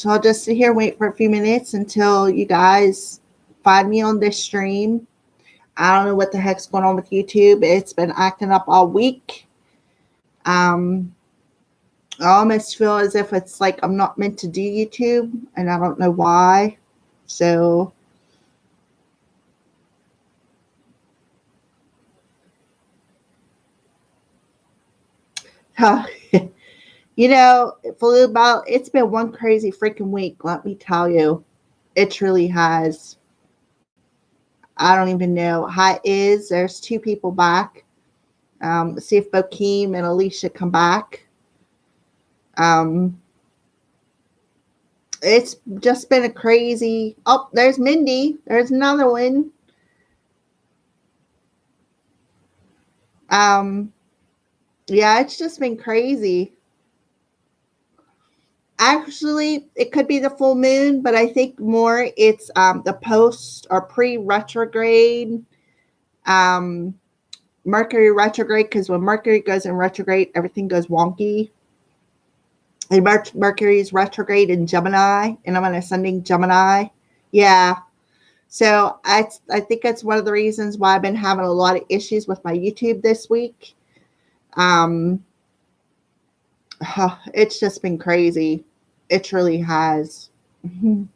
So I'll just sit here and wait for a few minutes until you guys find me on this stream. I don't know what the heck's going on with YouTube. It's been acting up all week. I almost feel as if it's like I'm not meant to do YouTube, and I don't know why. So you know, it's been one crazy freaking week, let me tell you. It truly has. I don't even know how it is. There's 2 people back. See if Bokeem and Alicia come back. It's just been a crazy. Oh, there's Mindy. There's another one. Yeah, it's just been crazy. Actually, it could be the full moon, but I think more it's the post or pre-retrograde Mercury retrograde, because when Mercury goes in retrograde, everything goes wonky. And Mercury's retrograde in Gemini, and I'm on ascending Gemini. Yeah. So I think that's one of the reasons why I've been having a lot of issues with my YouTube this week. It's just been crazy. It truly has. All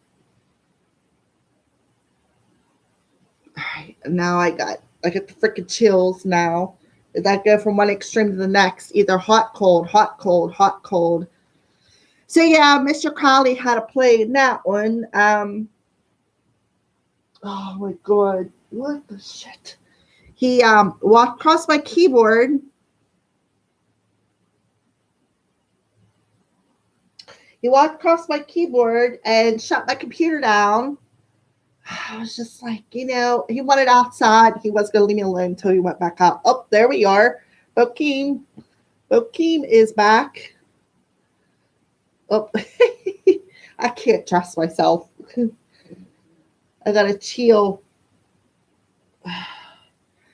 right, now I got the freaking chills now. That go from one extreme to the next, either hot, cold, hot, cold, hot, cold. So yeah, Mr. Crowley had a play in that one. Oh my god, what the shit? He walked across my keyboard. He walked across my keyboard and shut my computer down. I was just like, you know, he wanted outside. He was going to leave me alone until he went back out. Oh, there we are. Bokeem is back. Oh, I can't trust myself. I got to chill.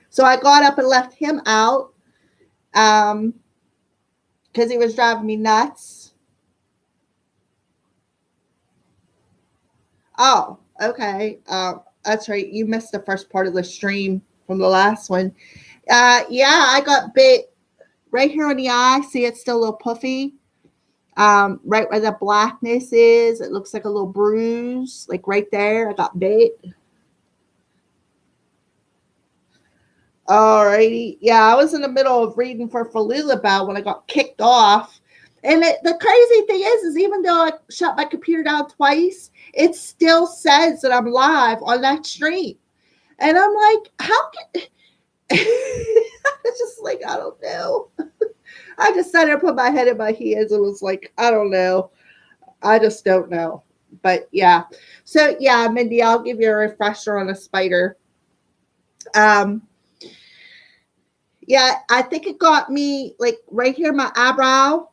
So I got up and left him out because he was driving me nuts. Oh, okay. That's right. You missed the first part of the stream from the last one. Yeah, I got bit right here on the eye. See, it's still a little puffy. Right where the blackness is, it looks like a little bruise, like right there. I got bit. Alrighty. Yeah, I was in the middle of reading for Falula when I got kicked off. And the crazy thing is even though I shut my computer down twice, it still says that I'm live on that stream. And I'm like, how can... It's just like, I don't know. I just sat there, put my head in my hands, and was like, I don't know. I just don't know. But yeah. So yeah, Mindy, I'll give you a refresher on a spider. Yeah, I think it got me like right here, my eyebrow,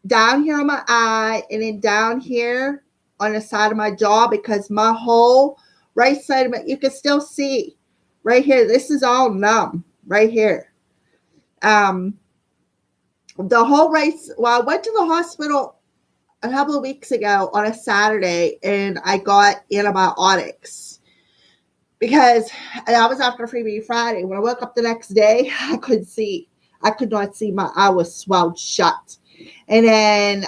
down here on my eye, and then down here on the side of my jaw, because my whole right side of it, you can still see right here. This is all numb right here. The whole right. Well, I went to the hospital a couple of weeks ago on a Saturday, and I got antibiotics because that was after Freebie Friday. When I woke up the next day, I could not see. My eye was swelled shut. And then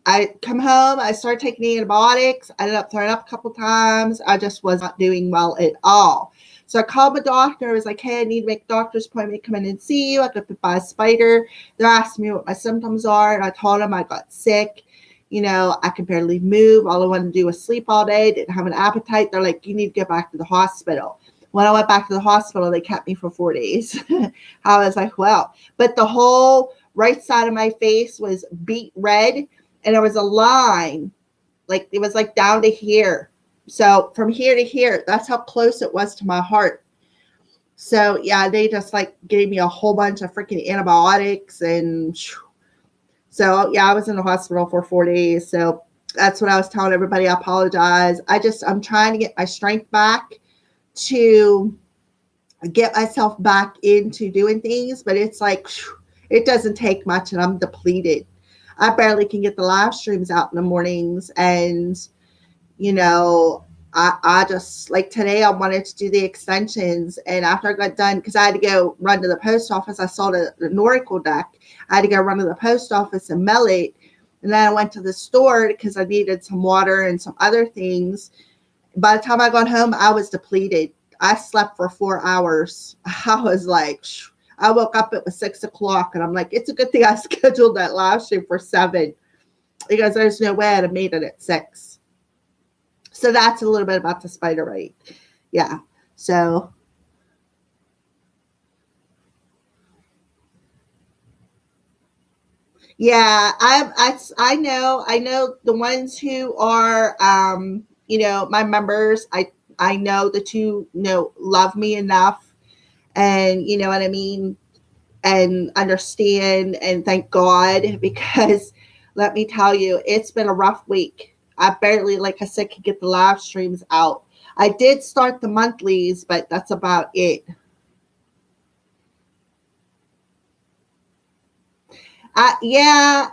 I come home, I started taking antibiotics. I ended up throwing up a couple times. I just was not doing well at all. So I called my doctor. I was like, hey, I need to make a doctor's appointment to come in and see you. I got bit by a spider. They're asking me what my symptoms are. And I told them I got sick. You know, I could barely move. All I wanted to do was sleep all day. Didn't have an appetite. They're like, you need to get back to the hospital. When I went back to the hospital, they kept me for 4 days. I was like, well, but the whole right side of my face was beet red, and there was a line, like it was like down to here. So from here to here, that's how close it was to my heart. So yeah, they just like gave me a whole bunch of freaking antibiotics, and so yeah, I was in the hospital for 4 days. So that's what I was telling everybody. I apologize. I'm trying to get my strength back to get myself back into doing things, but it's like, it doesn't take much, and I'm depleted. I barely can get the live streams out in the mornings. And, you know, I just like today I wanted to do the extensions, and after I got done, because I had to go run to the post office, I saw the Oracle deck. I had to go run to the post office and mail it. And then I went to the store because I needed some water and some other things. By the time I got home, I was depleted. I slept for 4 hours. I was like, I woke up, it was 6 o'clock, and I'm like, it's a good thing I scheduled that live stream for 7, because there's no way I'd have made it at 6. So that's a little bit about the spider mite. Yeah. So yeah, I know the ones who are my members. I know the two love me enough, and you know what I mean, and understand, and thank God, because let me tell you, it's been a rough week. I barely, like I said, could get the live streams out. I did start the monthlies, but that's about it. Yeah,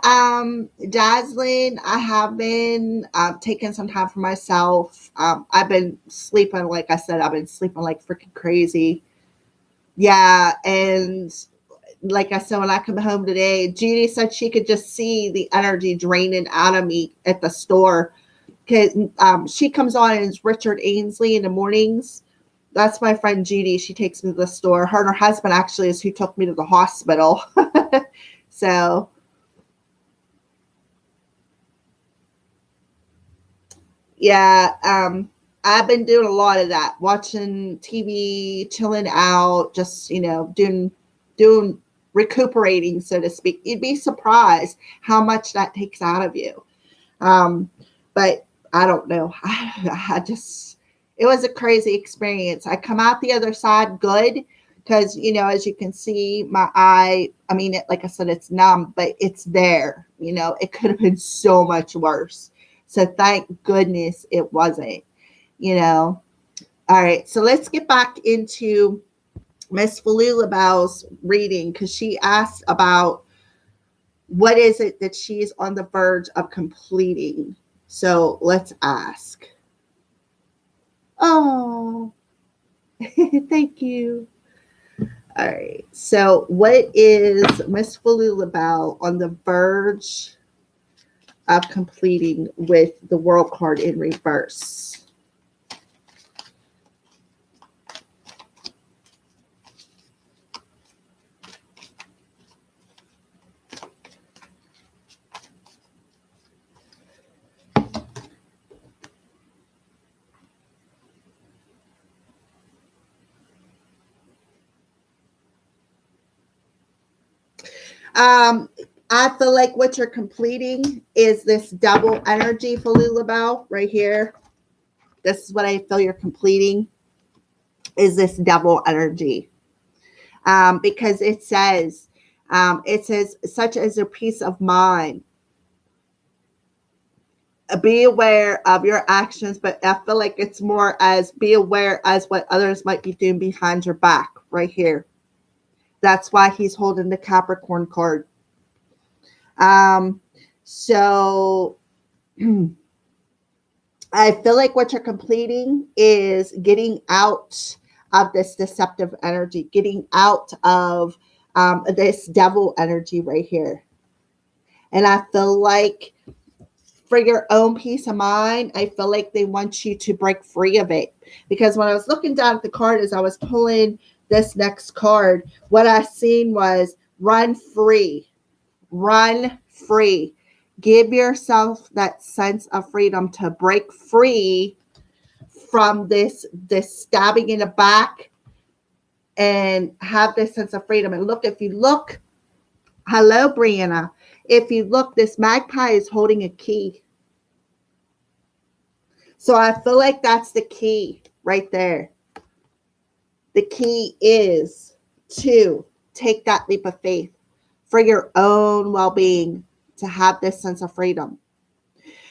dazzling. I have been taking some time for myself. I've been sleeping, like I said, I've been sleeping like freaking crazy. Yeah, and like I said, when I come home today, Judy said she could just see the energy draining out of me at the store, because she comes on as Richard Ainsley in the mornings. That's my friend Judy. She takes me to the store. Her and her husband actually is who took me to the hospital. So yeah, I've been doing a lot of that, watching TV, chilling out, just doing recuperating, so to speak. You'd be surprised how much that takes out of you. Um, but I don't know. I just, it was a crazy experience. I come out the other side good, because, as you can see, my eye, I mean, like I said, it's numb, but it's there. It could have been so much worse. So thank goodness it wasn't, you know. All right. So let's get back into Miss Falulabel's reading, because she asked about what is it that she's on the verge of completing. So let's ask. Oh, thank you. All right. So what is Miss Falulabel on the verge of completing with the World card in reverse? Um, I feel like what you're completing is this double energy for Lulabelle right here. This is what I feel you're completing, is this double energy. Because it says, such as a peace of mind. Be aware of your actions, but I feel like it's more as be aware as what others might be doing behind your back right here. That's why he's holding the Capricorn card. So I feel like what you're completing is getting out of this deceptive energy, getting out of this devil energy right here. And I feel like for your own peace of mind, I feel like they want you to break free of it. Because when I was looking down at the card as I was pulling this next card, what I seen was run free. Run free. Give yourself that sense of freedom to break free from this stabbing in the back, and have this sense of freedom. And look, if you look, hello, Brianna. If you look, this magpie is holding a key. So I feel like that's the key right there. The key is to take that leap of faith for your own well-being, to have this sense of freedom.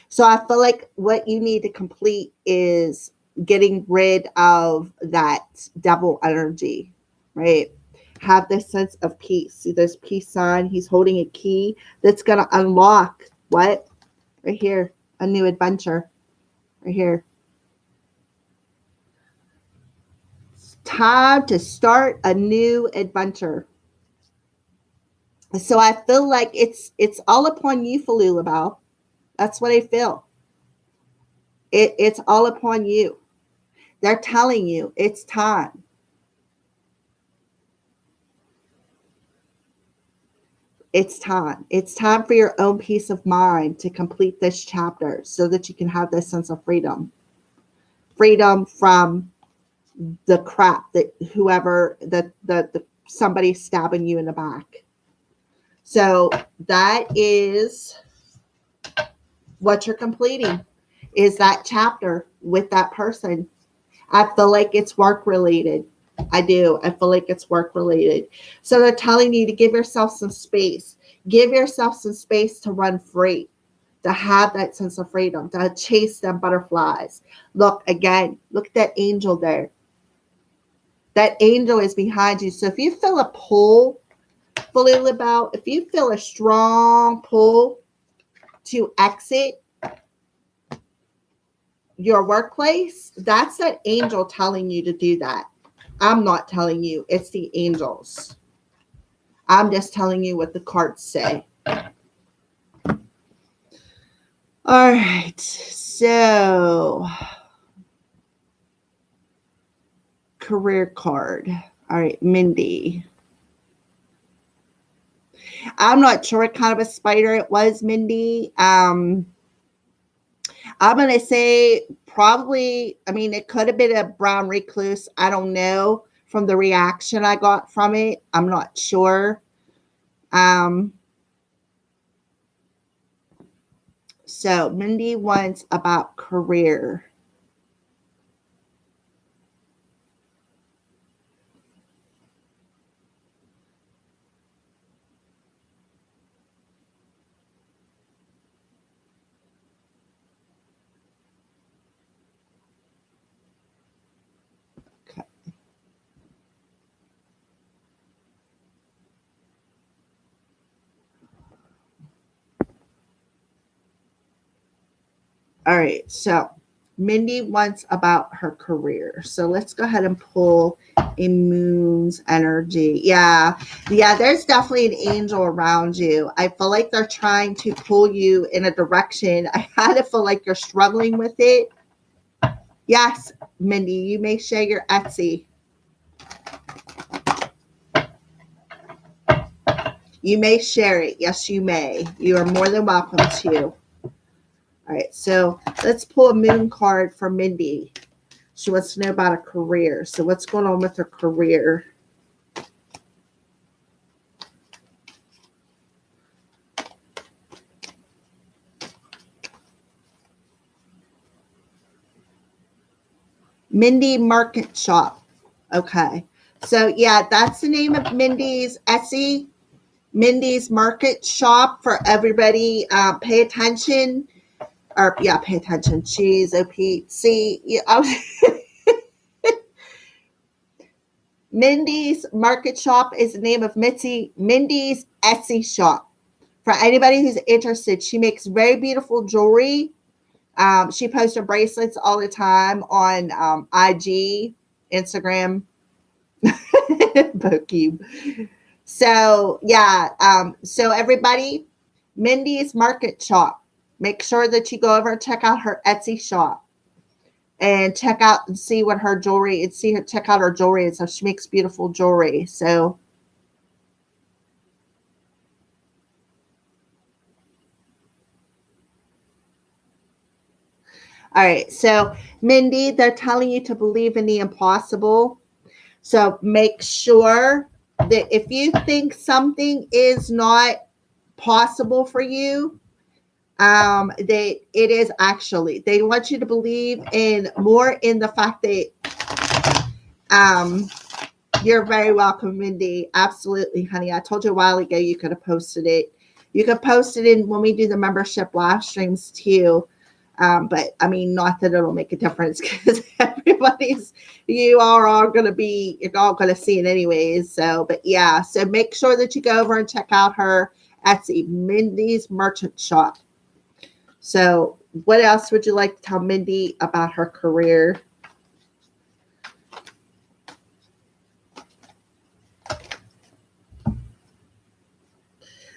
So I feel like what you need to complete is getting rid of that devil energy, right? have this sense of peace. See this peace sign? He's holding a key that's going to unlock what? Right here, a new adventure. Right here. It's time to start a new adventure. So I feel like it's all upon you, Falulabal. That's what I feel. It's all upon you. They're telling you it's time. It's time. It's time for your own peace of mind to complete this chapter so that you can have this sense of freedom. Freedom from the crap that whoever that somebody stabbing you in the back. So that is what you're completing, is that chapter with that person. I feel like it's work related. I do. I feel like it's work related. So they're telling you to give yourself some space. Give yourself some space to run free, to have that sense of freedom, to chase them butterflies. Look, again, look at that angel there. That angel is behind you. So if you feel a pull, Falulabal, if you feel a strong pull to exit your workplace, that's that angel telling you to do that. I'm not telling you. It's the angels. I'm just telling you what the cards say. All right. So, career card. All right, Mindy. I'm not sure what kind of a spider it was, Mindy. I'm going to say probably, I mean, it could have been a brown recluse. I don't know from the reaction I got from it. I'm not sure. So Mindy wants about career. Okay. All right, so Mindy wants about her career. So let's go ahead and pull a moon's energy. Yeah, there's definitely an angel around you. I feel like they're trying to pull you in a direction. I kind of feel like you're struggling with it. Yes, Mindy, you may share your Etsy. You may share it. Yes, you may. You are more than welcome to. All right, so let's pull a moon card for Mindy. She wants to know about a career. So what's going on with her career? Mindy Market Shop. Okay. So yeah, that's the name of Mindy's Etsy. Mindy's Market Shop for everybody. Pay attention. Pay attention. She's OPC. Mindy's Market Shop is the name of Mindy's Etsy shop. For anybody who's interested, she makes very beautiful jewelry. She posts her bracelets all the time on IG, Instagram, Pokey. So yeah, so everybody, Mindy's Market Shop. Make sure that you go over and check out her Etsy shop and check out and see what her jewelry and check out her jewelry. And so she makes beautiful jewelry. So all right. So Mindy, they're telling you to believe in the impossible. So make sure that if you think something is not possible for you, that it is actually. They want you to believe more in the fact that you're very welcome, Mindy. Absolutely, honey. I told you a while ago you could have posted it. You could post it in when we do the membership live streams too. But I mean, not that it'll make a difference because you are all going to be, you're all going to see it anyways. So, but yeah, so make sure that you go over and check out her Etsy, Mindy's Merchant Shop. So what else would you like to tell Mindy about her career?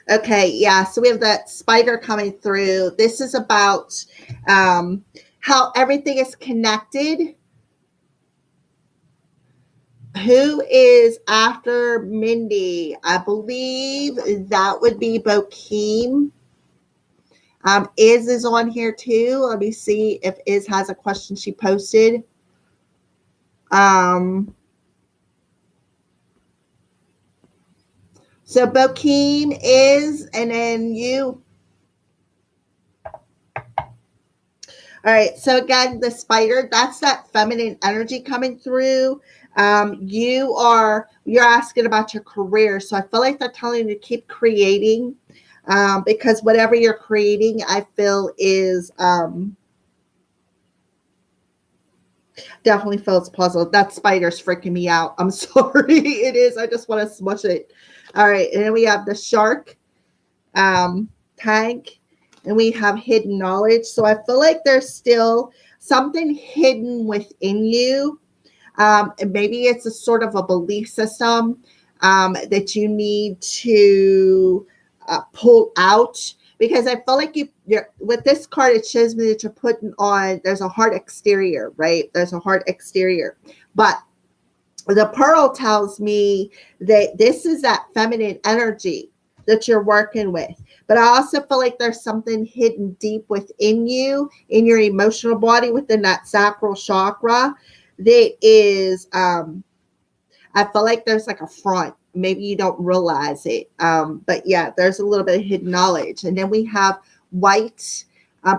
Okay, yeah, so we have that spider coming through. This is about how everything is connected. Who is after Mindy? I believe that would be Bokeem. Is on here too. Let me see if Iz has a question she posted. So Bokeem is, and then you. All right. So again, the spider, that's that feminine energy coming through. You're asking about your career. So I feel like they're telling you to keep creating, because whatever you're creating, I feel is definitely feels puzzled. That spider's freaking me out. I'm sorry. It is. I just want to smush it. All right. And then we have the shark tank, and we have hidden knowledge. So I feel like there's still something hidden within you. And maybe it's a sort of a belief system that you need to pull out, because I feel like you're with this card, it shows me that you're putting on, there's a hard exterior, right? There's a hard exterior, but the pearl tells me that this is that feminine energy that you're working with. But I also feel like there's something hidden deep within you, in your emotional body, within that sacral chakra, that is, I feel like there's like a front. Maybe you don't realize it. But yeah, there's a little bit of hidden knowledge. And then we have white,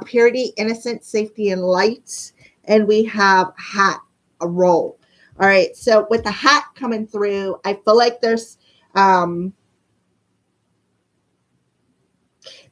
purity, innocence, safety, and light. And we have hat, a roll. All right. So with the hat coming through, I feel like there's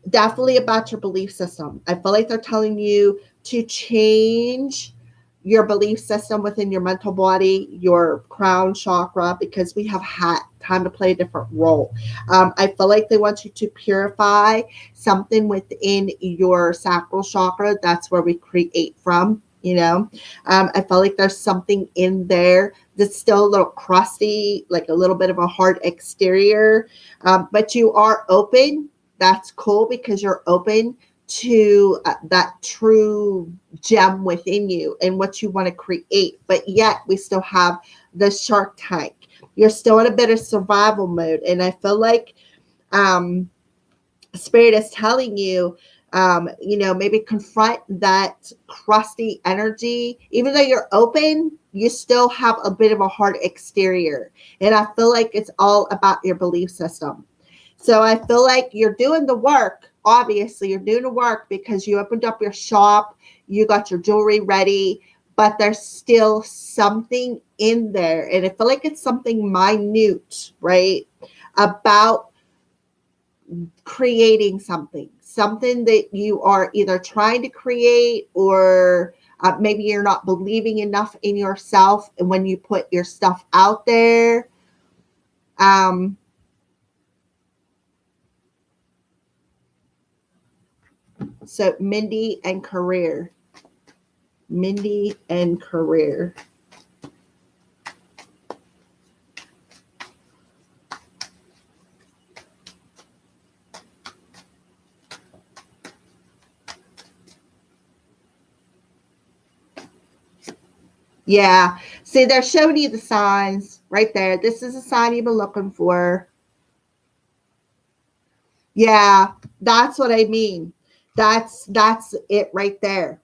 definitely about your belief system. I feel like they're telling you to change your belief system within your mental body, your crown chakra, because we have hat, time to play a different role. I feel like they want you to purify something within your sacral chakra. That's where we create from, you know. I feel like there's something in there that's still a little crusty, like a little bit of a hard exterior, but you are open. That's cool, because you're open to that true gem within you and what you want to create. But yet we still have the shark tank. You're still in a bit of survival mode. And I feel like Spirit is telling you, maybe confront that crusty energy. Even though you're open, you still have a bit of a hard exterior. And I feel like it's all about your belief system. So I feel like you're doing the work. Obviously, you're doing the work because you opened up your shop, you got your jewelry ready, but there's still something in there. And I feel like it's something minute, right? About creating something that you are either trying to create, or maybe you're not believing enough in yourself. And when you put your stuff out there, so Mindy and career. Mindy and career. Yeah. See, they're showing you the signs right there. This is a sign you've been looking for. Yeah, that's what I mean. That's it right there.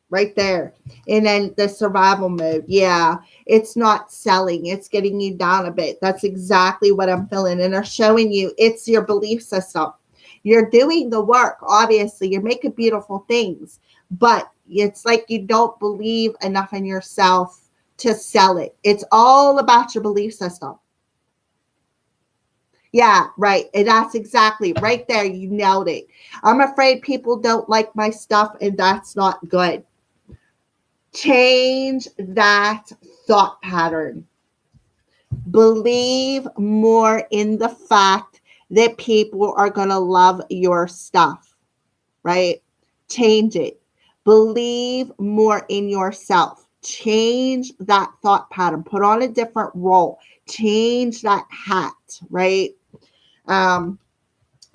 Right there. And then the survival mode. Yeah, it's not selling. It's getting you down a bit. That's exactly what I'm feeling. And they're showing you it's your belief system. You're doing the work. Obviously, you're making beautiful things, but it's like you don't believe enough in yourself to sell it. It's all about your belief system. Yeah, right. And that's exactly right there. You nailed it. I'm afraid people don't like my stuff, and that's not good. Change that thought pattern. Believe more in the fact that people are going to love your stuff, right? Change it. Believe more in yourself. Change that thought pattern. Put on a different role. Change that hat, right? Um,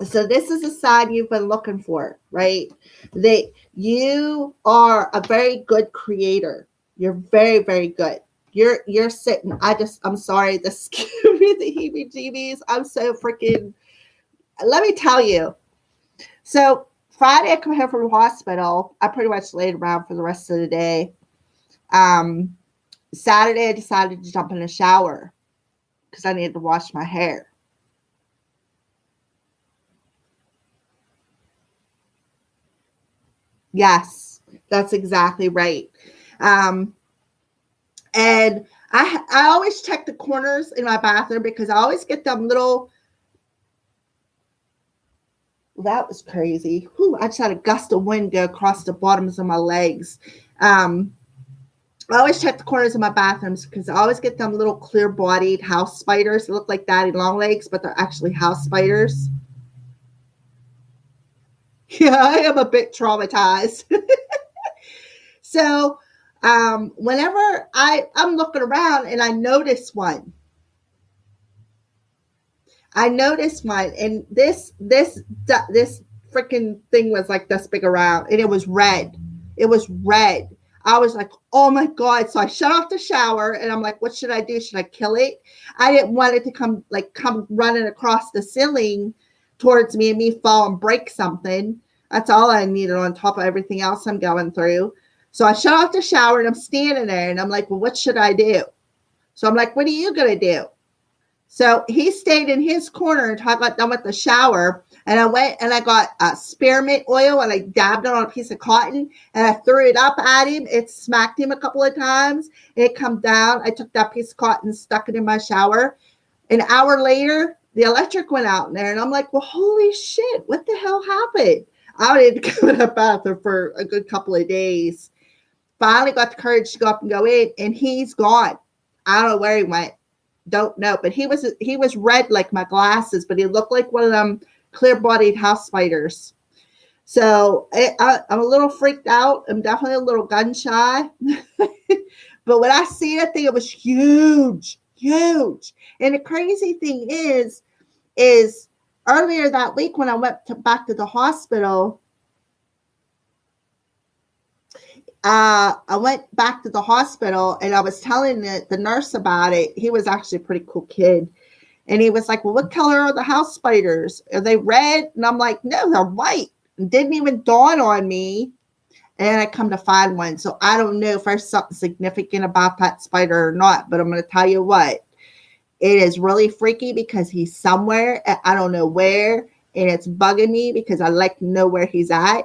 so this is a sign you've been looking for, right? That you are a very good creator. You're very, very good. You're sitting. I'm sorry. This gives me the heebie-jeebies. I'm so freaking. Let me tell you. So Friday, I come home from the hospital. I pretty much laid around for the rest of the day. Saturday, I decided to jump in the shower because I needed to wash my hair. Yes, that's exactly right. Um, and I always check the corners in my bathroom because I always get them little. That was crazy. Whew, I just had a gust of wind go across the bottoms of my legs. I always check the corners of my bathrooms because I always get them little clear-bodied house spiders. They look like daddy long legs, but they're actually house spiders. Yeah, I am a bit traumatized. So whenever I'm looking around and I notice one, and this freaking thing was like this big around, and it was red. It was red. I was like, oh my God. So I shut off the shower and I'm like, what should I do? Should I kill it? I didn't want it to come running across the ceiling towards me and me fall and break something. That's all I needed on top of everything else I'm going through. So I shut off the shower and I'm standing there and I'm like, well, what should I do? So I'm like, what are you going to do? So he stayed in his corner until I got done with the shower. And I went and I got spearmint oil and I dabbed it on a piece of cotton and I threw it up at him. It smacked him a couple of times. It come down. I took that piece of cotton, stuck it in my shower. An hour later, the electric went out in there. And I'm like, well, holy shit, what the hell happened? I didn't go to the bathroom for a good couple of days. Finally got the courage to go up and go in, and he's gone. I don't know where he went. Don't know, but he was red like my glasses, but he looked like one of them clear-bodied house spiders. So I'm a little freaked out. I'm definitely a little gun shy. But when I see that thing, it was huge, huge. And the crazy thing is earlier that week when I went back to the hospital, I went back to the hospital and I was telling the nurse about it. He was actually a pretty cool kid. And he was like, well, what color are the house spiders? Are they red? And I'm like, no, they're white. It didn't even dawn on me. And I come to find one. So I don't know if there's something significant about that spider or not. But I'm going to tell you what. It is really freaky because he's somewhere. I don't know where. And it's bugging me because I like to know where he's at.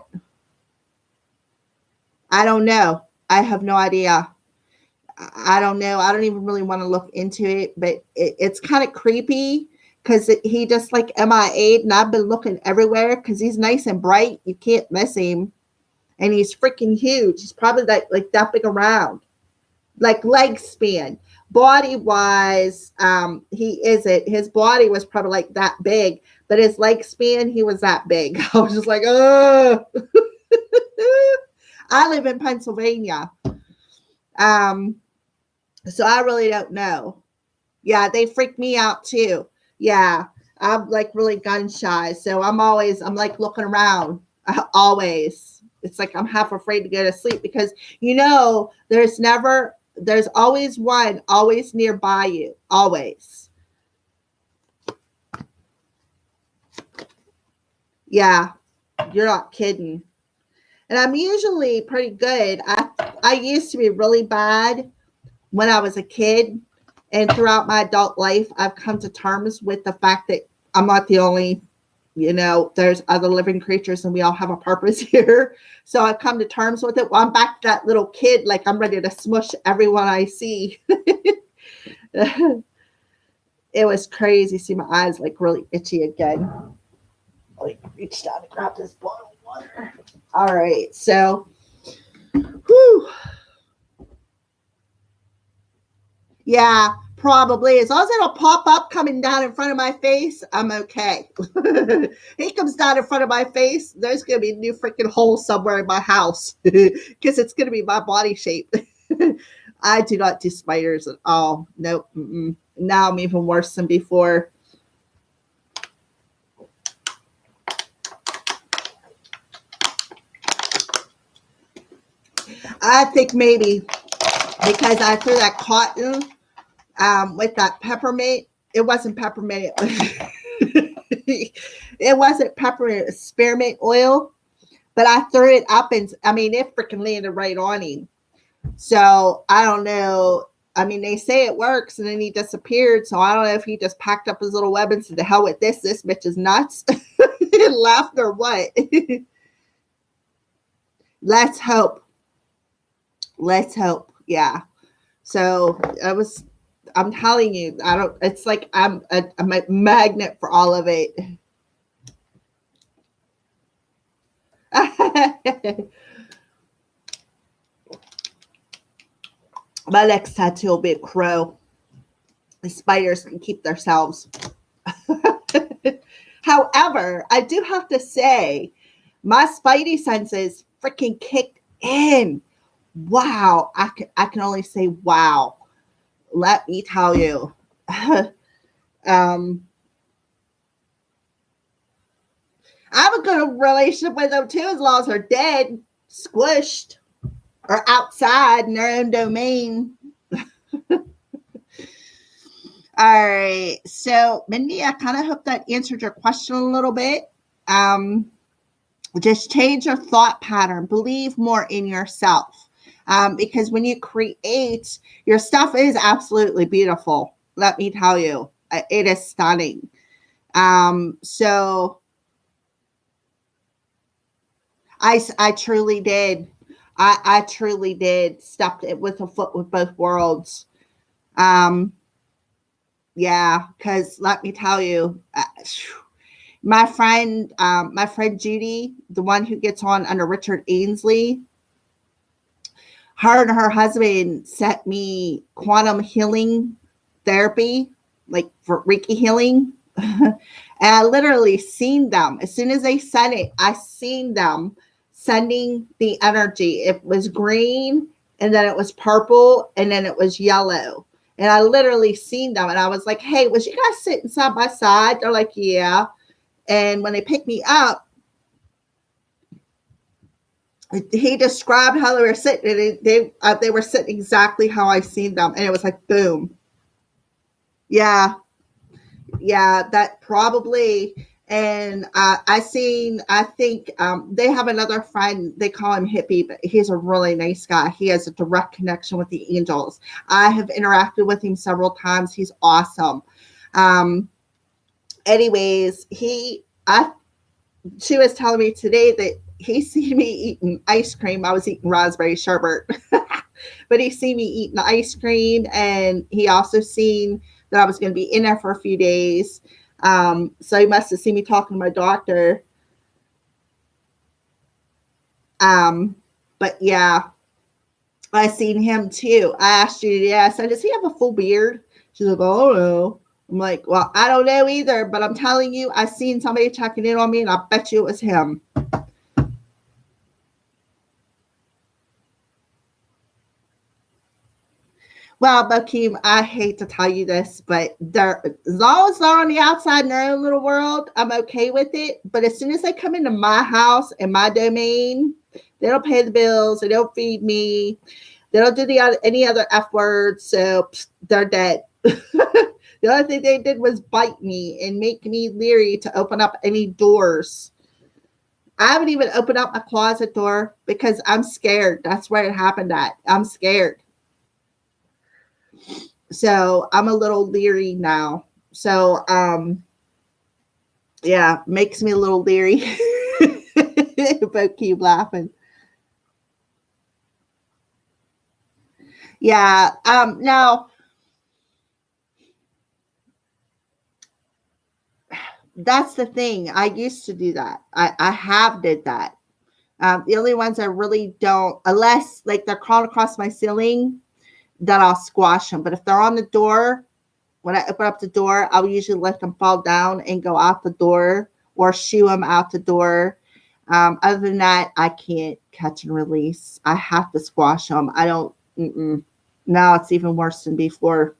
I don't know. I have no idea. I don't know. I don't even really want to look into it, but it's kind of creepy because he just like MIA'd and I've been looking everywhere because he's nice and bright. You can't miss him. And he's freaking huge. He's probably like that big around, like leg span. Body wise, he isn't. His body was probably like that big, but his leg span, he was that big. I was just like, oh. I live in Pennsylvania. So I really don't know. Yeah, they freak me out too. Yeah, I'm like really gun shy. So I'm like looking around always. It's like I'm half afraid to go to sleep because, there's always one always nearby you. Always. Yeah, you're not kidding. And I'm usually pretty good. I used to be really bad when I was a kid. And throughout my adult life, I've come to terms with the fact that I'm not the only, there's other living creatures and we all have a purpose here. So I've come to terms with it. Well, I'm back to that little kid. Like I'm ready to smush everyone I see. It was crazy. See my eyes like really itchy again. Like reach down and grab this bottle of water. All right. So, whew. Yeah, probably. As long as it'll pop up coming down in front of my face, I'm okay. He comes down in front of my face, there's going to be a new freaking hole somewhere in my house because it's going to be my body shape. I do not do spiders at all. Nope. Mm-mm. Now I'm even worse than before. I think maybe because I threw that cotton with that peppermint. It wasn't peppermint. It wasn't peppermint. It was spearmint oil. But I threw it up and I mean, it freaking landed right on him. So I don't know. I mean, they say it works, and then he disappeared. So I don't know if he just packed up his little weapons and to hell with this. This bitch is nuts. And left or what? Let's hope. Let's hope. Yeah. So I'm telling you, it's like I'm a magnet for all of it. My next tattoo will be a crow. The spiders can keep themselves. However, I do have to say, my spidey senses freaking kicked in. Wow. I can only say wow. Let me tell you. I have a good relationship with them too, as long as they're dead, squished, or outside in their own domain. All right. So, Mindy, I kind of hope that answered your question a little bit. Just change your thought pattern. Believe more in yourself. Because when you create, your stuff is absolutely beautiful. Let me tell you, it is stunning. So I truly did. I truly did stepped it with a foot with both worlds. Yeah, because let me tell you, my friend Judy, the one who gets on under Richard Ainsley, her and her husband sent me quantum healing therapy, like for Reiki healing. And I literally seen them. As soon as they sent it, I seen them sending the energy. It was green, and then it was purple, and then it was yellow. And I literally seen them. And I was like, hey, was you guys sitting side by side? They're like, yeah. And when they picked me up, he described how they were sitting. And they were sitting exactly how I seen them. And it was like, boom. Yeah. Yeah, that probably. And I think they have another friend, they call him Hippie, but he's a really nice guy. He has a direct connection with the angels. I have interacted with him several times. He's awesome. Anyways, she was telling me today that he seen me eating ice cream. I was eating raspberry sherbet, but he seen me eating ice cream, and he also seen that I was going to be in there for a few days. So he must have seen me talking to my doctor. But yeah, I seen him too. I asked Judy, I said, does he have a full beard? She's like, oh no. I'm like, well, I don't know either, but I'm telling you, I seen somebody checking in on me, and I bet you it was him. Well, Bokeem, I hate to tell you this, but as long as they're on the outside in their own little world, I'm okay with it. But as soon as they come into my house and my domain, they don't pay the bills, they don't feed me, they don't do any other F words, so they're dead. The only thing they did was bite me and make me leery to open up any doors. I haven't even opened up my closet door because I'm scared. That's where it happened at. I'm scared. So I'm a little leery now. So yeah, makes me a little leery. But keep laughing. Yeah. Now that's the thing. I used to do that. I have did that. The only ones I really don't, unless like they're crawling across my ceiling, then I'll squash them. But if they're on the door, when I open up the door, I'll usually let them fall down and go out the door or shoo them out the door. Other than that, I can't catch and release. I have to squash them. I don't. Now it's even worse than before.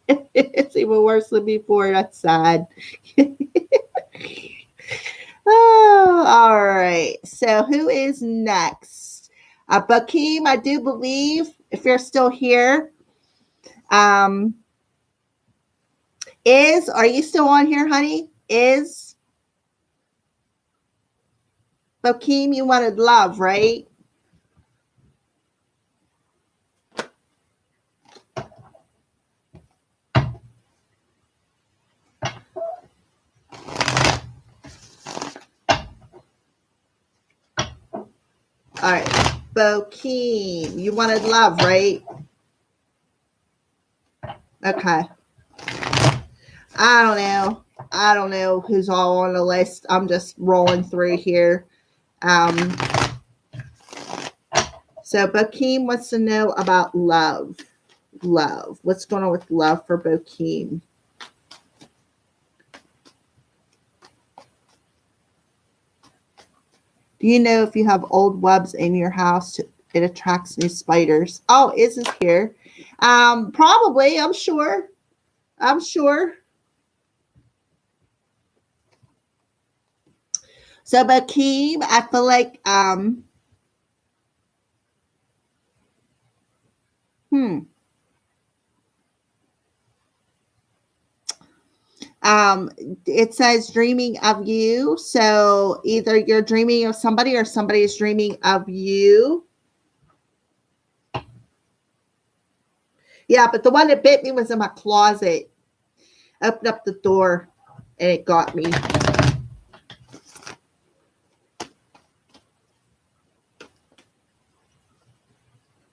It's even worse than before. That's sad. Oh, all right. So who is next? Bakeem, I do believe, if you're still here. Are you still on here, honey? Bakeem, you wanted love, right? All right, Bakeem, you wanted love, right? Okay. I don't know who's all on the list. I'm just rolling through here. So Bakeem wants to know about love. Love. What's going on with love for Bakeem? Do you know if you have old webs in your house, it attracts new spiders? Oh, is here? Probably. I'm sure. So, Bakeem, I feel like it says dreaming of you. So either you're dreaming of somebody or somebody is dreaming of you. Yeah, but the one that bit me was in my closet. Opened up the door and it got me.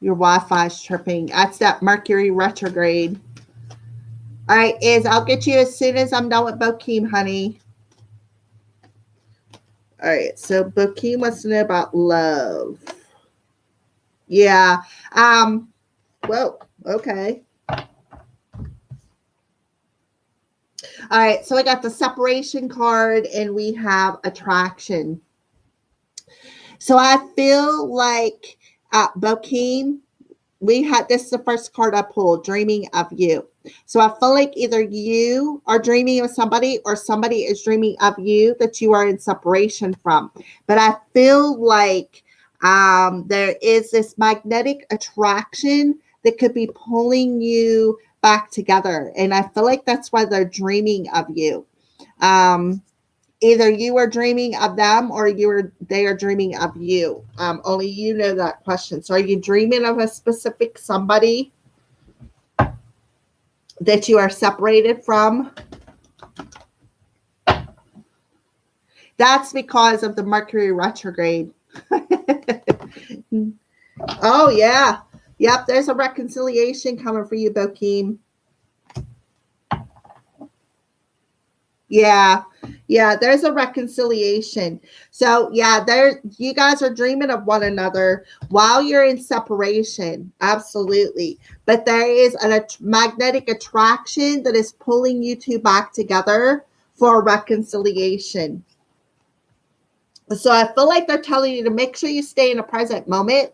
Your Wi-Fi is tripping. That's that Mercury retrograde. All right, I'll get you as soon as I'm done with Bakeem, honey. All right, so Bakeem wants to know about love. Yeah. Whoa, okay. All right, so I got the separation card and we have attraction. So I feel like Bakeem, this is the first card I pulled, dreaming of you. So I feel like either you are dreaming of somebody or somebody is dreaming of you that you are in separation from. But I feel like there is this magnetic attraction that could be pulling you back together. And I feel like that's why they're dreaming of you. Either you are dreaming of them or they are dreaming of you. Only you know that question. So are you dreaming of a specific somebody that you are separated from? That's because of the Mercury retrograde. Oh, yeah. Yep, there's a reconciliation coming for you, Bakeem. Yeah, there's a reconciliation. So yeah, you guys are dreaming of one another while you're in separation. Absolutely. But there is a magnetic attraction that is pulling you two back together for reconciliation. So I feel like they're telling you to make sure you stay in the present moment.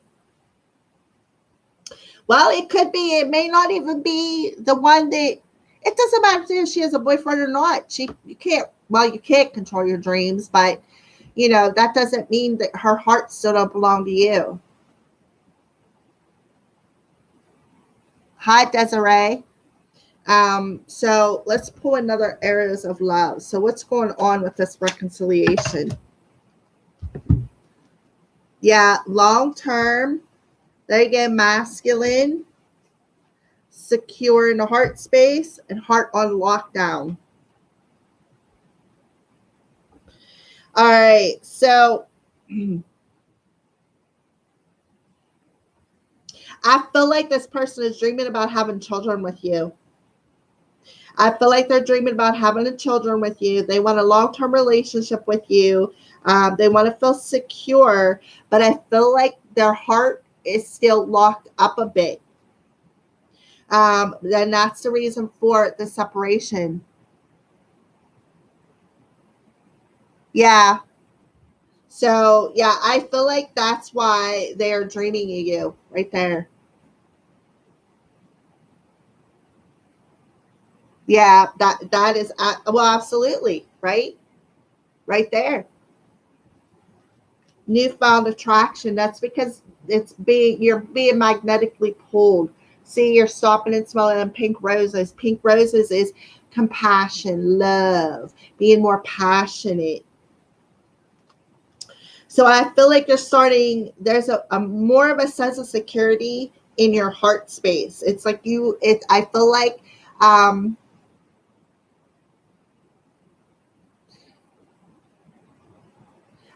Well, it may not even be the one that, it doesn't matter if she has a boyfriend or not. You can't control your dreams, but that doesn't mean that her heart still don't belong to you. Hi, Desiree. So let's pull another areas of love. So what's going on with this reconciliation? Yeah, long term. There you go, masculine, secure in the heart space, and heart on lockdown. All right, so I feel like this person is dreaming about having children with you. I feel like they're dreaming about having children with you. They want a long-term relationship with you. They want to feel secure, but I feel like their heart is still locked up a bit. then that's the reason for the separation. Yeah. So yeah, I feel like that's why they're dreaming of you right there. Yeah, that is well, absolutely right, right there. Newfound attraction. That's because you're being magnetically pulled. See, you're stopping and smelling them pink roses. Pink roses is compassion, love, being more passionate. So I feel like there's a more of a sense of security in your heart space. It's like I feel like um,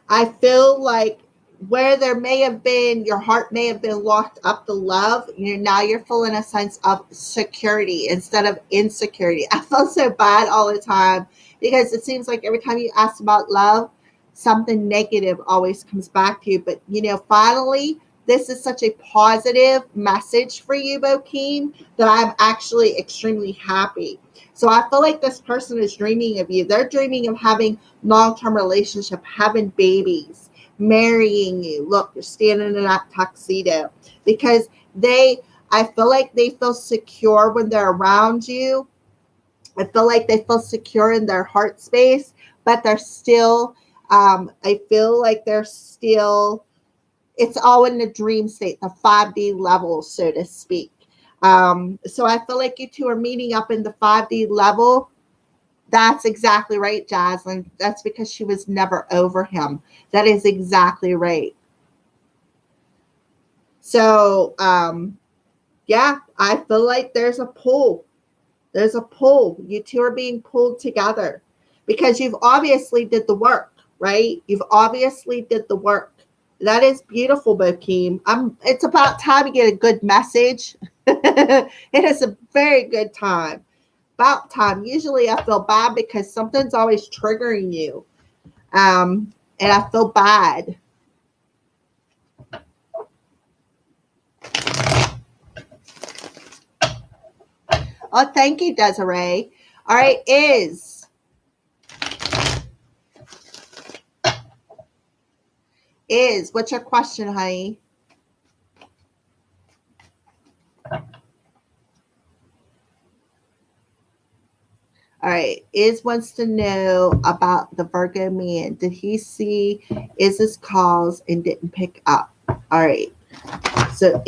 I feel like where there may have been your heart may have been locked up to love, now you're feeling a sense of security instead of insecurity. I feel so bad all the time because it seems like every time you ask about love, something negative always comes back to you. But finally, this is such a positive message for you, Bokeem, that I'm actually extremely happy. So I feel like this person is dreaming of you. They're dreaming of having long-term relationship, having babies, marrying you. Look, you're standing in that tuxedo because I feel like they feel secure when they're around you. I feel like they feel secure in their heart space, but they're still, I feel like they're still, it's all in the dream state, the 5D level, so to speak. So I feel like you two are meeting up in the 5D level. That's exactly right, Jaslyn. That's because she was never over him. That is exactly right. So, yeah, I feel like there's a pull. There's a pull. You two are being pulled together because you've obviously did the work, right? You've obviously did the work. That is beautiful, Bokeem. It's about time you get a good message. It is a very good time. About time. Usually I feel bad because something's always triggering you. And I feel bad. Oh, thank you, Desiree. All right, what's your question, honey? All right, wants to know about the Virgo man. Did he see Iz's calls and didn't pick up? All right, so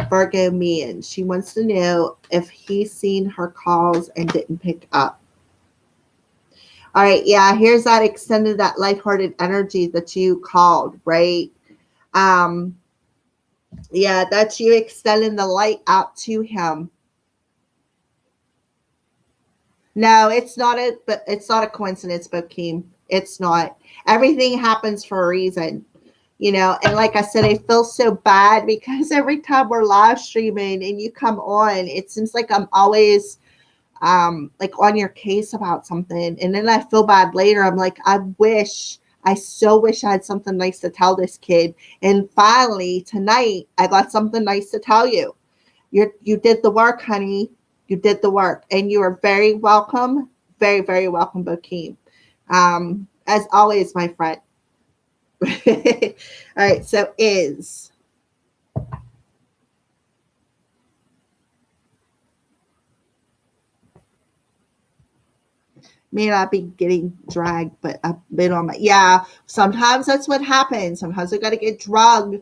Virgo man. She wants to know if he's seen her calls and didn't pick up. All right, yeah, here's that extended, that lighthearted energy that you called, right? Um, yeah, that's you extending the light out to him. No, it's not a coincidence, Bokeem. It's not. Everything happens for a reason. And like I said, I feel so bad because every time we're live streaming and you come on, it seems like I'm always like on your case about something. And then I feel bad later. I'm like, I so wish I had something nice to tell this kid. And finally tonight I got something nice to tell you. You did the work, honey. You did the work, and you are very welcome, very, very welcome, Bokeem. As always, my friend. All right, so may not be getting dragged, but I've been on my, yeah. Sometimes that's what happens. Sometimes we got to get drugged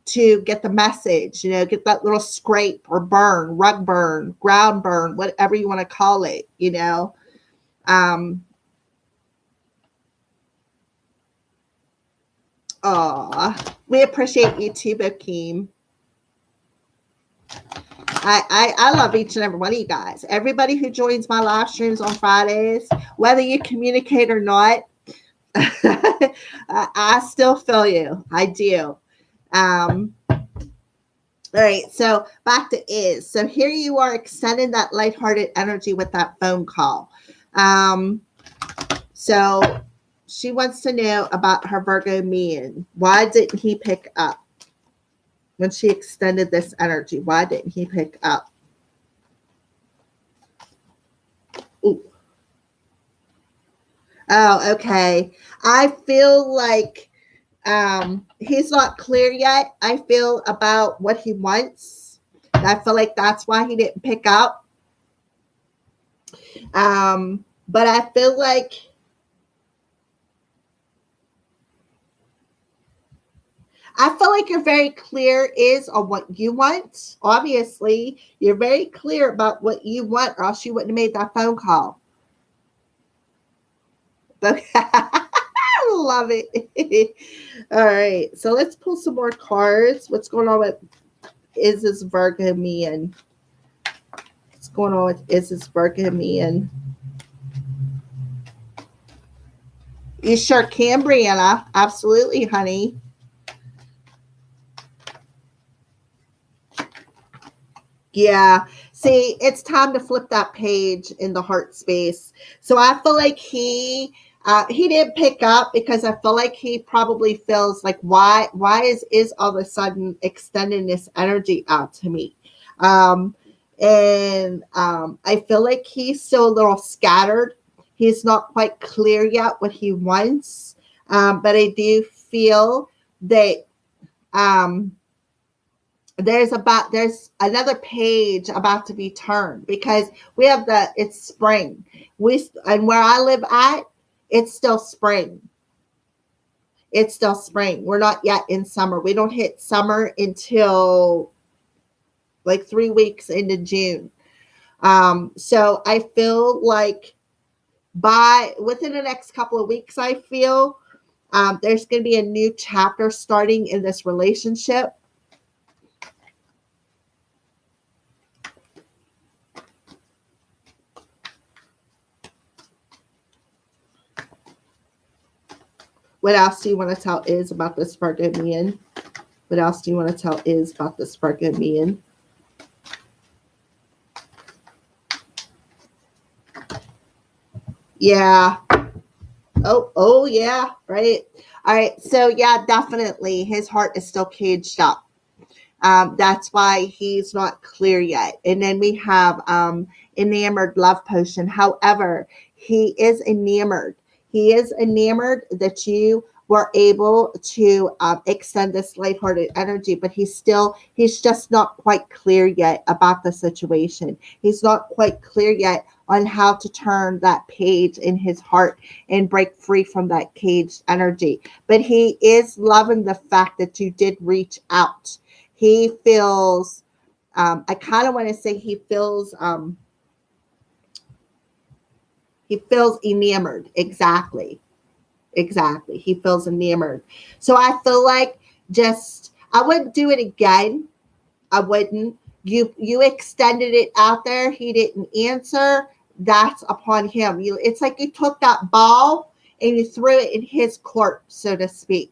to get the message, get that little scrape or burn, rug burn, ground burn, whatever you want to call it, Um, we appreciate you too, Bokeem. I love each and every one of you guys. Everybody who joins my live streams on Fridays, whether you communicate or not, I still feel you. I do. All right, so back to So here you are extending that lighthearted energy with that phone call. So she wants to know about her Virgo man. Why didn't he pick up when she extended this energy? Why didn't he pick up? Ooh. Oh, okay. I feel like he's not clear yet. I feel about what he wants. I feel like that's why he didn't pick up. But I feel like you're very clear is on what you want. Obviously, you're very clear about what you want, or else you wouldn't have made that phone call. But I love it. All right, so let's pull some more cards. What's going on with is this Virgo man? What's going on with is this Virgo man? You sure can, Brianna. Absolutely, honey. Yeah. See, it's time to flip that page in the heart space. So I feel like he didn't pick up because I feel like he probably feels like why is all of a sudden extending this energy out to me. I feel like he's still a little scattered. He's not quite clear yet what he wants. But I do feel that um there's another page about to be turned because we have it's spring. And where I live at, it's still spring. It's still spring. We're not yet in summer. We don't hit summer until like 3 weeks into June. So I feel like within the next couple of weeks, I feel there's going to be a new chapter starting in this relationship. What else do you want to tell Is about this Virgo man? What else do you want to tell Is about this Virgo man? Yeah. Oh, yeah. Right. All right. So, yeah, definitely. His heart is still caged up. That's why he's not clear yet. And then we have enamored love potion. However, he is enamored. He is enamored that you were able to extend this lighthearted energy, but he's just not quite clear yet about the situation. He's not quite clear yet on how to turn that page in his heart and break free from that caged energy. But he is loving the fact that you did reach out. He feels, I kind of want to say he feels enamored. Exactly. He feels enamored. So I feel like I wouldn't do it again. I wouldn't. You extended it out there. He didn't answer. That's upon him. It's like you took that ball and you threw it in his court, so to speak.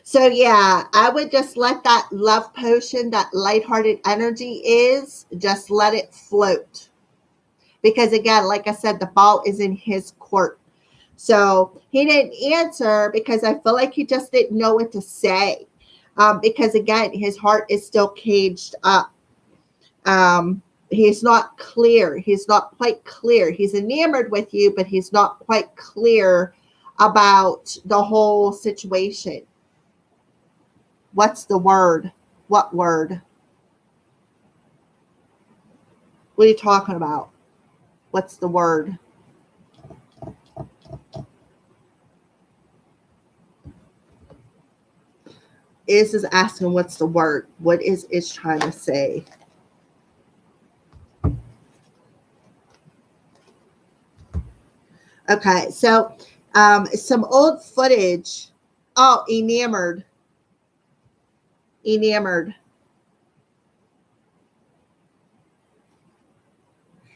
So yeah, I would just let that love potion, that lighthearted energy just let it float. Because again, like I said, the ball is in his court. So he didn't answer because I feel like he just didn't know what to say. Because again, his heart is still caged up. He's not clear. He's not quite clear. He's enamored with you, but he's not quite clear about the whole situation. What's the word? What word? What are you talking about? What's the word? Is asking what's the word? What is trying to say? Okay, so some old footage. Oh, enamored. Enamored.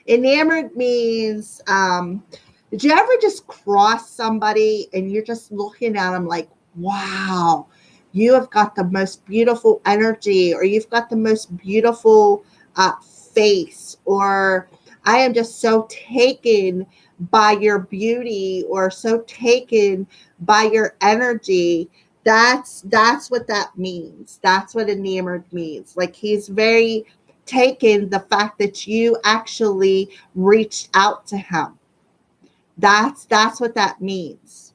Enamored means did you ever just cross somebody and you're just looking at them like, wow, you have got the most beautiful energy, or you've got the most beautiful face, or I am just so taken by your beauty, or so taken by your energy That's what that means. That's what enamored means. Like he's very taken the fact that you actually reached out to him. That's what that means.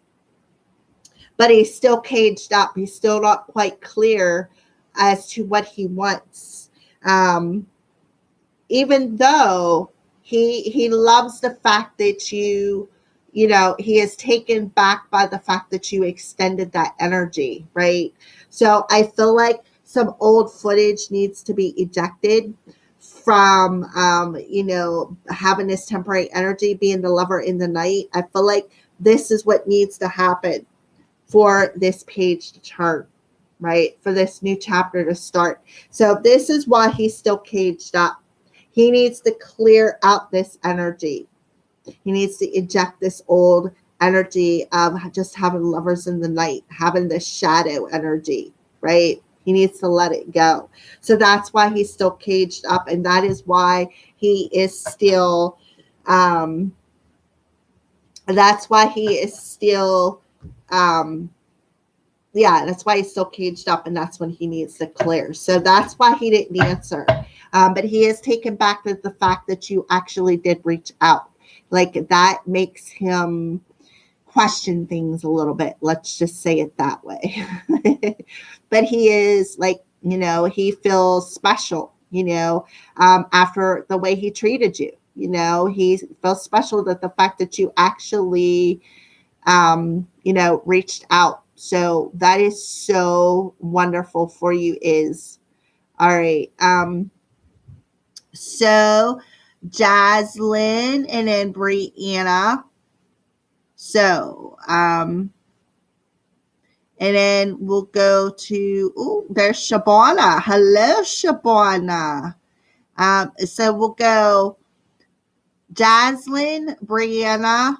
But he's still caged up. He's still not quite clear as to what he wants. Even though he loves the fact that he is taken back by the fact that you extended that energy, right? So I feel like some old footage needs to be ejected from having this temporary energy, being the lover in the night. I feel like this is what needs to happen for this page to turn, right? For this new chapter to start. So this is why he's still caged up. He needs to clear out this energy. He needs to eject this old energy of just having lovers in the night, having this shadow energy, right? He needs to let it go. So that's why he's still caged up. And that is why he is still, that's why he's still caged up, and that's when he needs to clear. So that's why he didn't answer. But he is taken back to the fact that you actually did reach out. Like that makes him question things a little bit. Let's just say it that way. But he is like, he feels special, after the way he treated you. He feels special that the fact that you actually, reached out. So that is so wonderful for you is. All right. So Jaslyn and then Brianna. So, and then we'll go to, there's Shabana. Hello, Shabana. So we'll go Jaslyn, Brianna,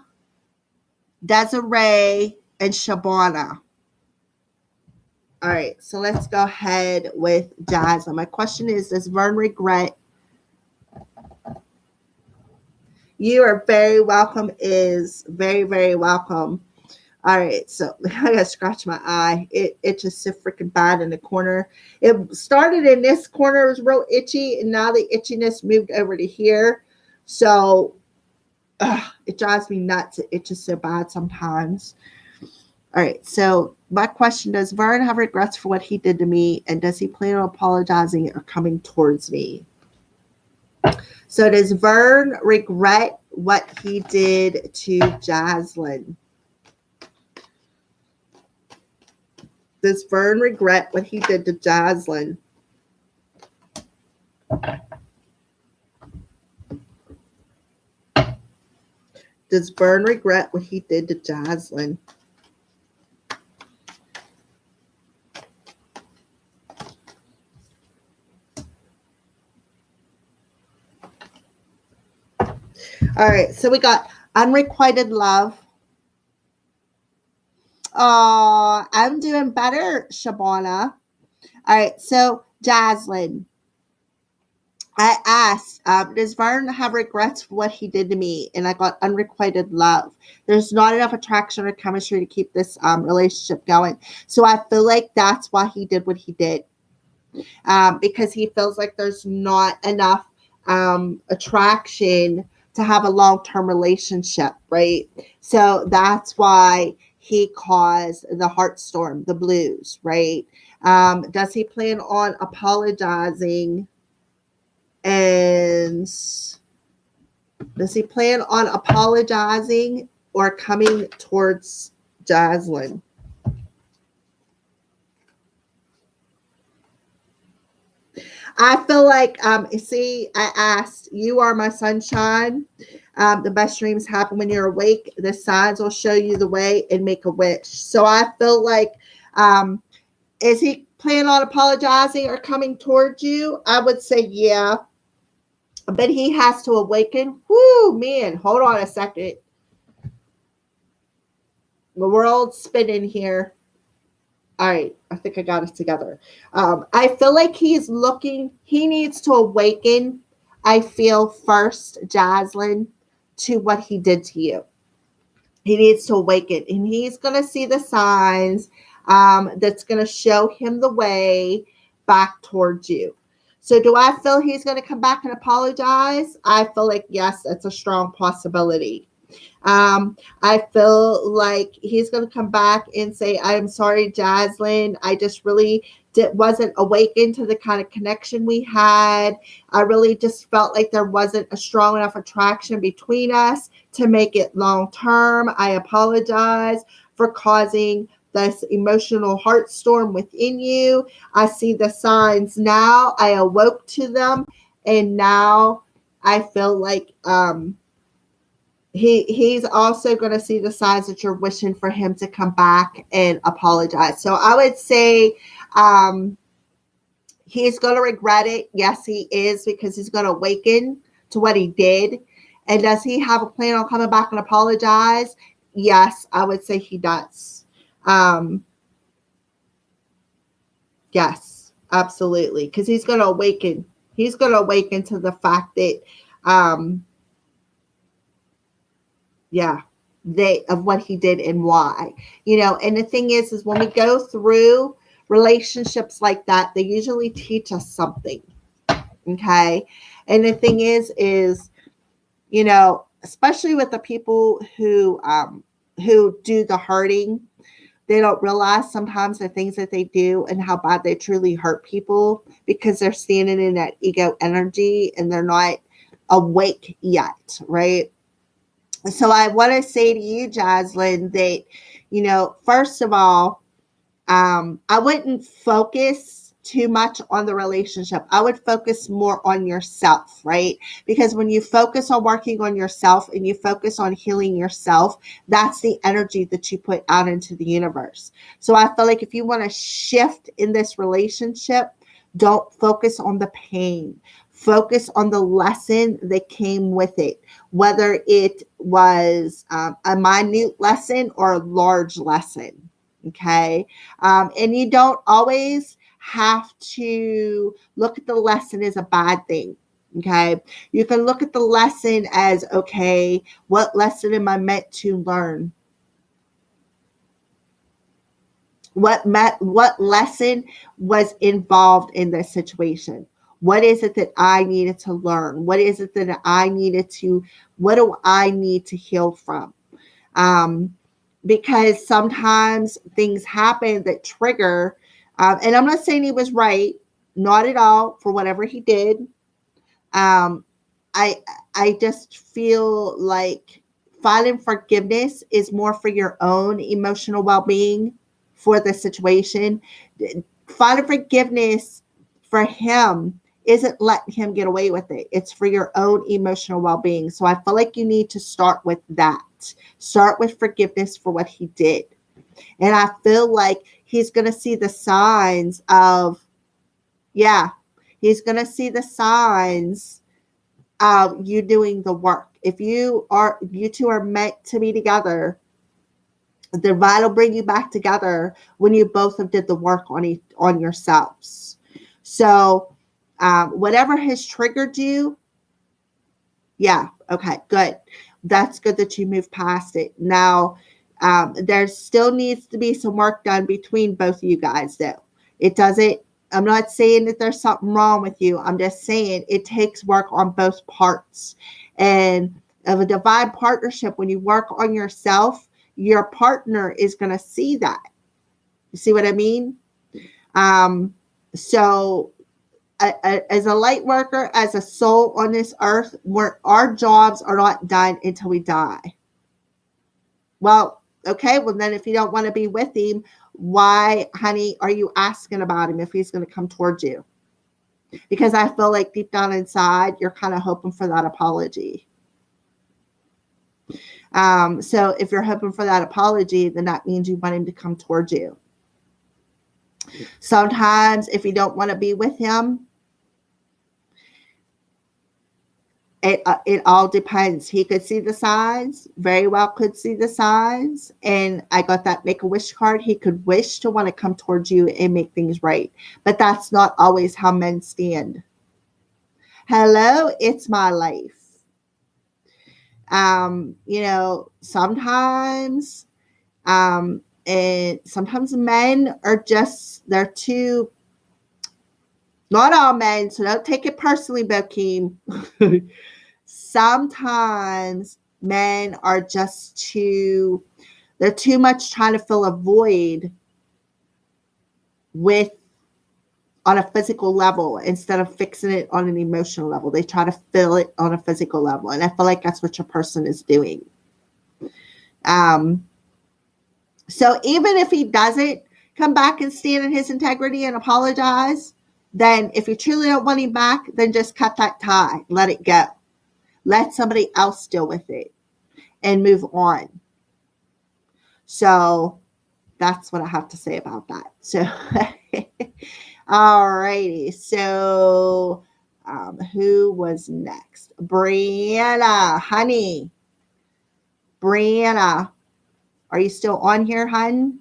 Desiree, and Shabana. All right, so let's go ahead with Jaslyn. My question is, does Vern regret? You are very welcome, is very, very welcome. All right, so I gotta scratch my eye. It just so freaking bad in the corner. It started in this corner, it was real itchy, and now the itchiness moved over to here. So it drives me nuts. It itches so bad sometimes. All right, so my question, does Vern have regrets for what he did to me, and does he plan on apologizing or coming towards me? So does Vern regret what he did to Jaslyn? Does Vern regret what he did to Jaslyn? Does Vern regret what he did to Jaslyn? All right, so we got unrequited love. Oh, I'm doing better, Shabana. All right, so Jaslyn, I asked, does Vern have regrets for what he did to me? And I got unrequited love. There's not enough attraction or chemistry to keep this relationship going. So I feel like that's why he did what he did. Because he feels like there's not enough attraction to have a long-term relationship, right? So that's why he caused the heart storm, the blues, right? Does he plan on apologizing? And does he plan on apologizing or coming towards Jaslyn? I feel like, I asked, you are my sunshine. The best dreams happen when you're awake. The signs will show you the way and make a wish. So I feel like, is he planning on apologizing or coming towards you? I would say, yeah. But he has to awaken. Whoo, man, hold on a second. The world's spinning here. All right, I think I got it together. I feel like he needs to awaken, I feel, first, Jaslyn, to what he did to you. He needs to awaken, and he's going to see the signs. that's going to show him the way back towards you. So do I feel he's going to come back and apologize? I feel like, yes, it's a strong possibility. I feel like he's going to come back and say, I'm sorry, Jaslyn. I just really wasn't awakened to the kind of connection we had. I really just felt like there wasn't a strong enough attraction between us to make it long term. I apologize for causing this emotional heartstorm within you. I see the signs now. I awoke to them. And now I feel like, he's also going to see the signs that you're wishing for him to come back and apologize. So I would say he's going to regret it. Yes, he is, because he's going to awaken to what he did. And does he have a plan on coming back and apologize? Yes, I would say he does. Yes, absolutely. Because he's going to awaken. He's going to awaken to the fact that of what he did and why, and the thing is when we go through relationships like that, they usually teach us something. Okay. And the thing is, especially with the people who do the hurting, they don't realize sometimes the things that they do and how bad they truly hurt people, because they're standing in that ego energy and they're not awake yet. Right. So I want to say to you, Jaslyn, that, first of all, I wouldn't focus too much on the relationship. I would focus more on yourself, right? Because when you focus on working on yourself and you focus on healing yourself, that's the energy that you put out into the universe. So I feel like if you want to shift in this relationship, don't focus on the pain. Focus on the lesson that came with it, whether it was a minute lesson or a large lesson. Okay. And you don't always have to look at the lesson as a bad thing. Okay. You can look at the lesson as, okay, what lesson am I meant to learn? What lesson was involved in this situation? What is it that I needed to learn? What is it that what do I need to heal from? Because sometimes things happen that trigger, and I'm not saying he was right, not at all, for whatever he did. I just feel like finding forgiveness is more for your own emotional well-being for the situation. Finding forgiveness for him isn't letting him get away with it. It's for your own emotional well-being. So I feel like you need to start with that. Start with forgiveness for what he did. And I feel like he's going to see the signs of, he's going to see the signs of you doing the work. If you two are meant to be together, the divine will bring you back together when you both have did the work on yourselves. So whatever has triggered you, okay, good. That's good that you moved past it. Now, there still needs to be some work done between both of you guys, though. I'm not saying that there's something wrong with you. I'm just saying it takes work on both parts. And of a divine partnership, when you work on yourself, your partner is going to see that. You see what I mean? So as a light worker, as a soul on this earth, our jobs are not done until we die. Well, okay, well then if you don't want to be with him, why, honey, are you asking about him if he's going to come towards you? Because I feel like deep down inside, you're kind of hoping for that apology. So if you're hoping for that apology, then that means you want him to come towards you. Sometimes if you don't want to be with him, it all depends. He could see the signs, very well could see the signs. And I got that Make-A-Wish card. He could wish to want to come towards you and make things right. But that's not always how men stand. Hello, it's my life. Sometimes And sometimes men are just, they're too, not all men, so don't take it personally, Bokeem. Sometimes men are just too, they're too much trying to fill a void with, on a physical level instead of fixing it on an emotional level. They try to fill it on a physical level. And I feel like that's what your person is doing. So even if he doesn't come back and stand in his integrity and apologize, then if you truly don't want him back, then just cut that tie. Let it go. Let somebody else deal with it and move on. So that's what I have to say about that. So, all righty. So, who was next? Brianna, honey. Brianna, are you still on here, hun?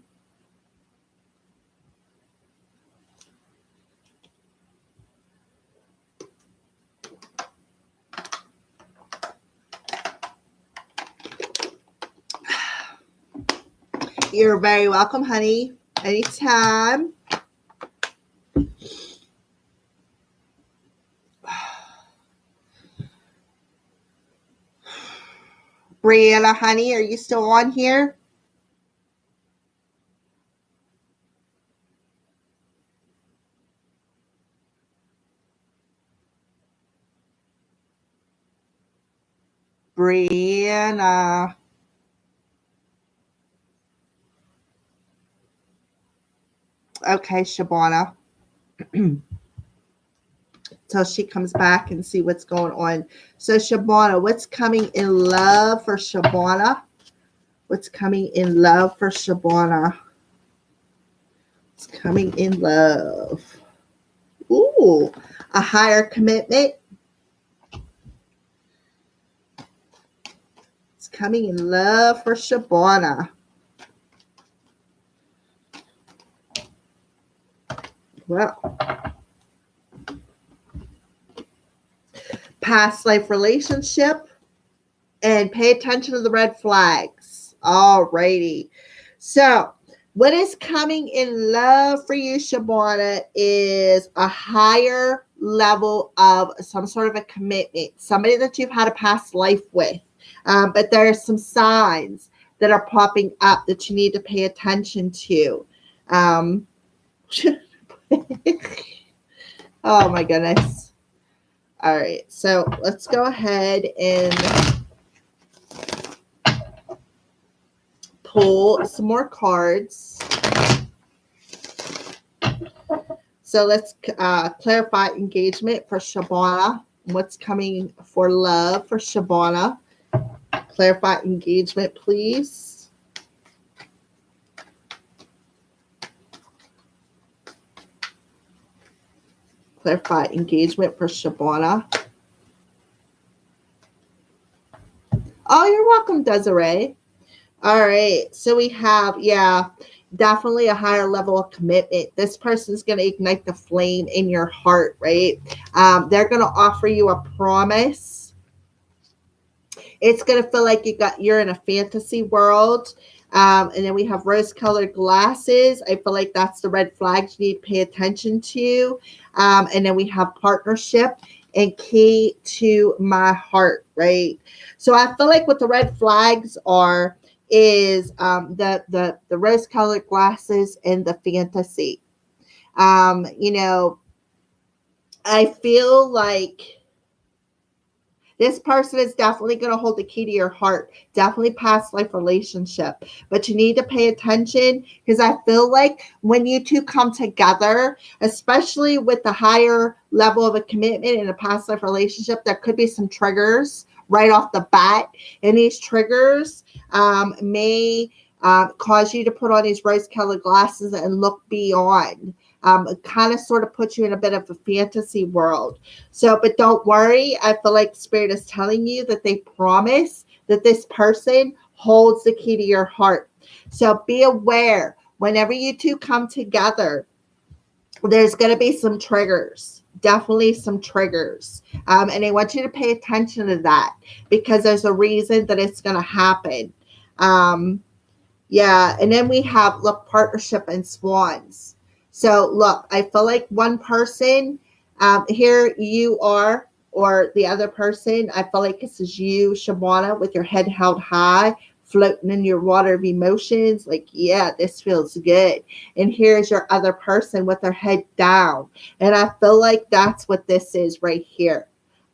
You're very welcome, honey. Anytime. Brianna, honey, are you still on here? Brianna. Okay, Shabana. Till she comes back and see what's going on. So Shabana, what's coming in love for Shabana? What's coming in love for Shabana? It's coming in love. Ooh, a higher commitment. It's coming in love for Shabana. Well, past life relationship, and pay attention to the red flags. All righty. So what is coming in love for you, Shabana, is a higher level of some sort of a commitment, somebody that you've had a past life with. But there are some signs that are popping up that you need to pay attention to. Oh my goodness. All right, so let's go ahead and pull some more cards. So let's clarify engagement for Shabana. What's coming for love for Shabana? Clarify engagement, please. Clarify engagement for Shabana. Oh, you're welcome, Desiree. All right. So we have, definitely a higher level of commitment. This person's going to ignite the flame in your heart, right? They're going to offer you a promise. It's going to feel like you're in a fantasy world. And then we have rose-colored glasses. I feel like that's the red flags you need to pay attention to. And then we have partnership and key to my heart, right? So I feel like what the red flags are is the rose-colored glasses and the fantasy. I feel like this person is definitely going to hold the key to your heart, definitely past life relationship. But you need to pay attention because I feel like when you two come together, especially with the higher level of a commitment in a past life relationship, there could be some triggers right off the bat. And these triggers may cause you to put on these rose-colored glasses and look beyond. It kind of sort of puts you in a bit of a fantasy world. So, but don't worry. I feel like Spirit is telling you that they promise that this person holds the key to your heart. So be aware whenever you two come together, there's going to be some triggers, definitely some triggers. And I want you to pay attention to that because there's a reason that it's going to happen. Yeah, and then we have, look, partnership and swans. So look, I feel like one person, here you are, or the other person, I feel like this is you, Shawana, with your head held high, floating in your water of emotions. Like, yeah, this feels good. And here's your other person with their head down. And I feel like that's what this is right here,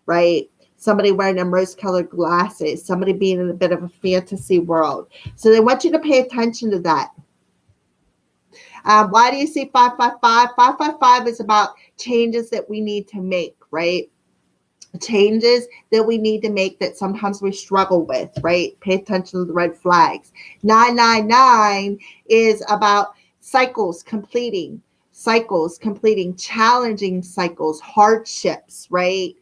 right? Somebody wearing them rose colored glasses, somebody being in a bit of a fantasy world. So they want you to pay attention to that. Why do you see 555? 555 is about changes that we need to make, right? Changes that we need to make that sometimes we struggle with, right? Pay attention to the red flags. 999 is about cycles completing, challenging cycles, hardships, right?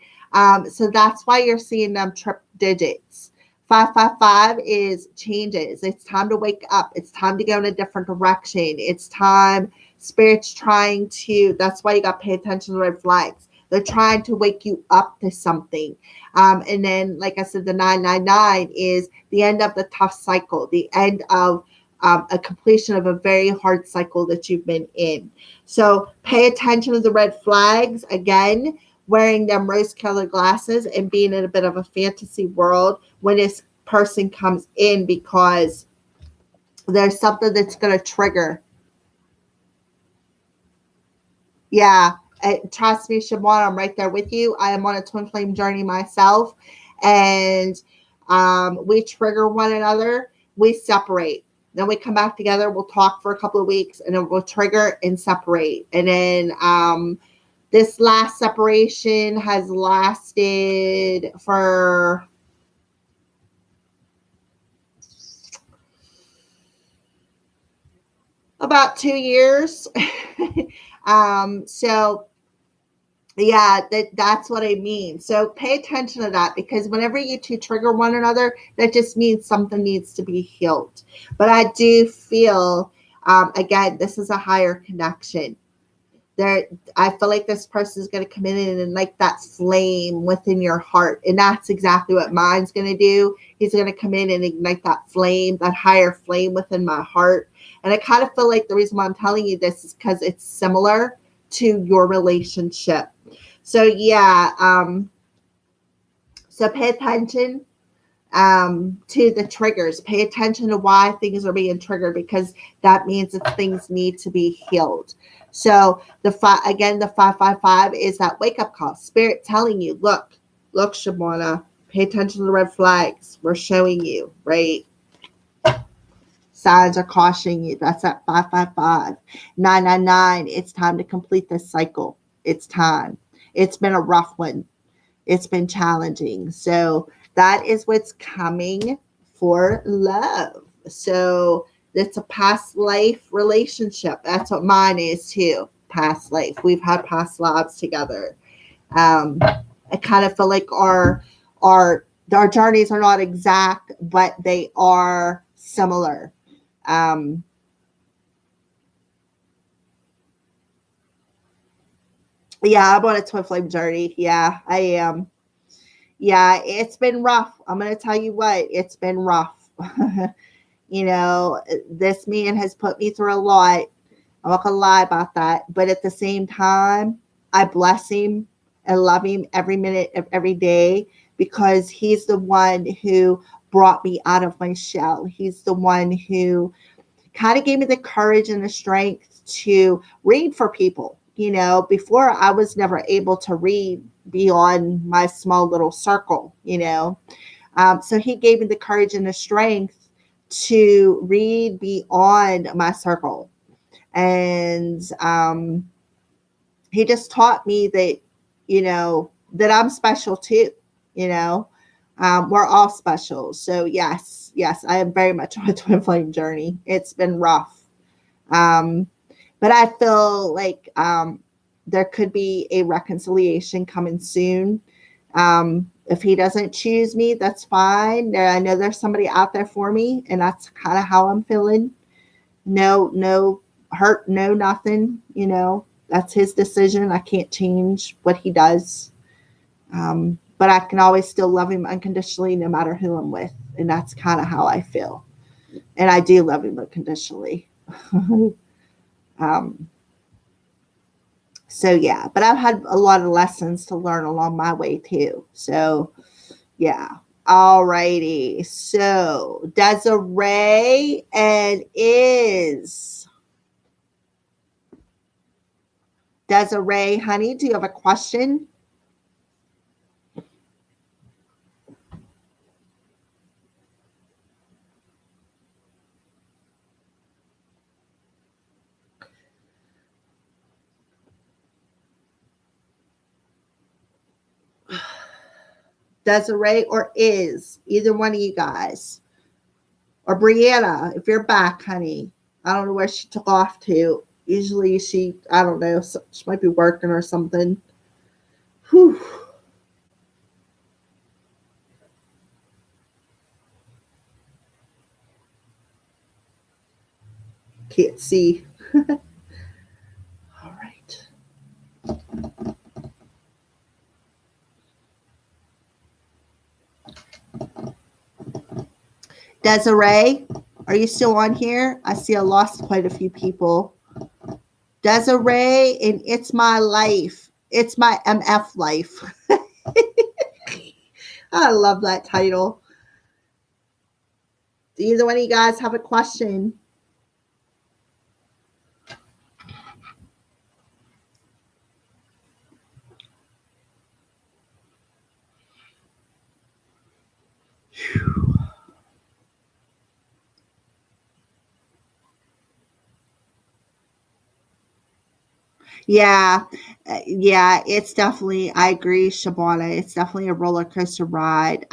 So that's why you're seeing them trip digits. 555 is changes. It's time to wake up. It's time to go in a different direction. It's time. Spirit's trying to, that's why you got to pay attention to the red flags. They're trying to wake you up to something. And then, like I said, the 999 is the end of the tough cycle, the end of a completion of a very hard cycle that you've been in. So pay attention to the red flags. Again, wearing them rose-colored glasses and being in a bit of a fantasy world when this person comes in, because there's something that's going to trigger. Yeah. Trust me, Siobhan, I'm right there with you. I am on a twin flame journey myself, and we trigger one another. We separate. Then we come back together. We'll talk for a couple of weeks, and then we'll trigger and separate. And then this last separation has lasted for about 2 years. So yeah, that's what I mean. So pay attention to that, because whenever you two trigger one another, that just means something needs to be healed. But I do feel, again, this is a higher connection. There, I feel like this person is going to come in and like that flame within your heart, and that's exactly what mine's going to do. He's going to come in and ignite that flame, that higher flame within my heart. And I kind of feel like the reason why I'm telling you this is because it's similar to your relationship. So yeah, so pay attention to the triggers. Pay attention to why things are being triggered, because that means that things need to be healed. So the 555 is that wake up call. Spirit telling you, look, Shabana, pay attention to the red flags. We're showing you, right? Signs are cautioning you. That's at 555. 999, it's time to complete this cycle. It's time. It's been a rough one. It's been challenging. So that is what's coming for love. So it's a past life relationship. That's what mine is too. Past life. We've had past lives together. I kind of feel like our journeys are not exact, but they are similar. Yeah, I'm on a twin flame journey. Yeah, I am. Yeah, it's been rough. I'm going to tell you what, it's been rough. You know, this man has put me through a lot. I'm not going to lie about that. But at the same time, I bless him and love him every minute of every day, because he's the one who brought me out of my shell. He's the one who kind of gave me the courage and the strength to read for people. You know, before I was never able to read beyond my small little circle, you know. So he gave me the courage and the strength to read beyond my circle. And he just taught me that, you know, that I'm special too, you know. We're all special. So yes, I am very much on a twin flame journey. It's been rough. But I feel like there could be a reconciliation coming soon. If he doesn't choose me, that's fine. I know there's somebody out there for me, and that's kind of how I'm feeling. No hurt, no nothing. You know, that's his decision. I can't change what he does. But I can always still love him unconditionally, no matter who I'm with, and that's kind of how I feel. And I do love him unconditionally. um, so yeah, but I've had a lot of lessons to learn along my way too. So yeah. All righty. So Desiree and is Desiree, honey, do you have a question? Desiree or is either one of you guys, or Brianna, if you're back, honey. I don't know where she took off to. Usually I don't know, she might be working or something. Whew. Can't see. All right. Desiree, are you still on here? I see I lost quite a few people. Desiree, and it's my life. It's my MF life. I love that title. Do either one of you guys have a question? Yeah, it's definitely, I agree, Shabana. It's definitely a roller coaster ride.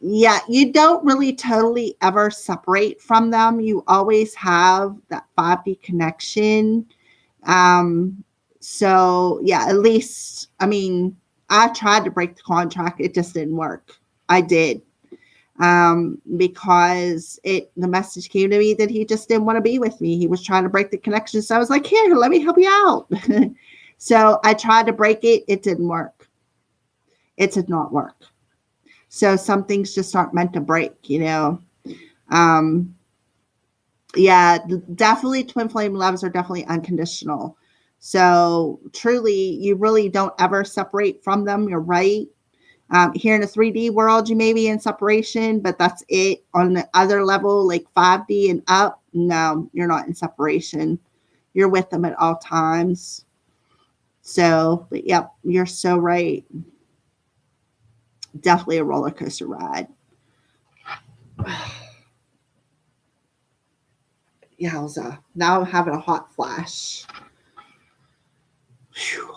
Yeah, you don't really totally ever separate from them. You always have that 5D connection. Um, so yeah, at least, I mean, I tried to break the contract. It just didn't work. I did. Because the message came to me that he just didn't want to be with me. He was trying to break the connection. So I was like, here, let me help you out. So I tried to break it. It didn't work. It did not work. So some things just aren't meant to break, you know? Yeah, definitely twin flame loves are definitely unconditional. So truly, you really don't ever separate from them. You're right. Here in the 3D world, you may be in separation, but that's it. On the other level, like 5D and up, no, you're not in separation. You're with them at all times. So, but yep, you're so right. Definitely a roller coaster ride. Yowza. Now I'm having a hot flash. Whew.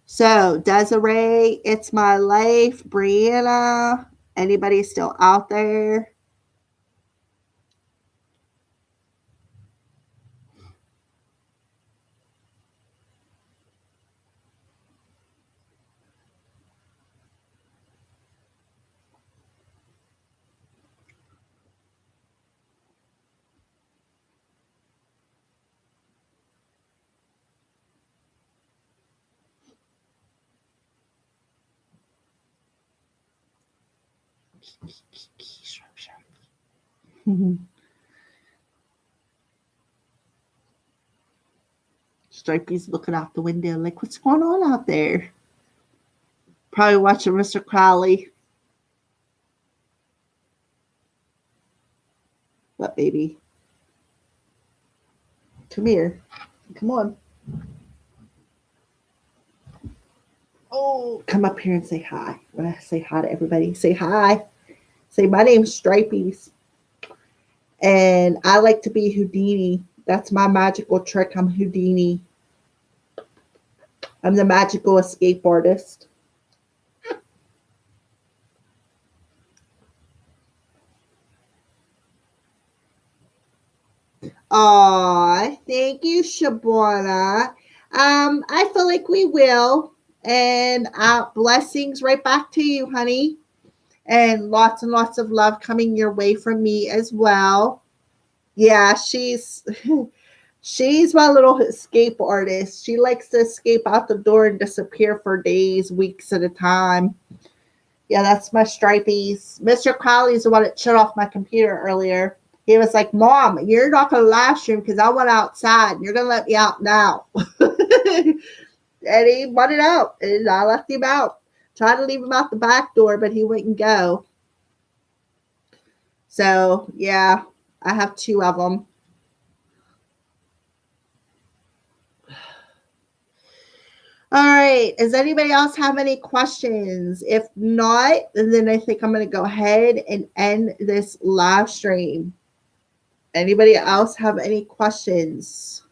So, Desiree, it's my life. Brianna, anybody still out there? Stripey's looking out the window like, what's going on out there? Probably watching Mr. Crowley. What, baby? Come here. Come on. Oh, come up here and say hi. When I say hi to everybody, say hi. Say, my name's Stripey's. And I like to be Houdini. That's my magical trick. I'm Houdini. I'm the magical escape artist. Aw, thank you, Shabana. I feel like we will. And blessings right back to you, honey. And lots of love coming your way from me as well. Yeah, she's my little escape artist. She likes to escape out the door and disappear for days, weeks at a time. Yeah, that's my stripies. Mr. Crowley's the one that shut off my computer earlier. He was like, Mom, you're not going to live stream because I went outside. And you're going to let me out now. And he wanted out. And I left him out. Tried to leave him out the back door, but he wouldn't go. So, yeah, I have 2 of them. All right. Does anybody else have any questions? If not, then I think I'm going to go ahead and end this live stream. Anybody else have any questions?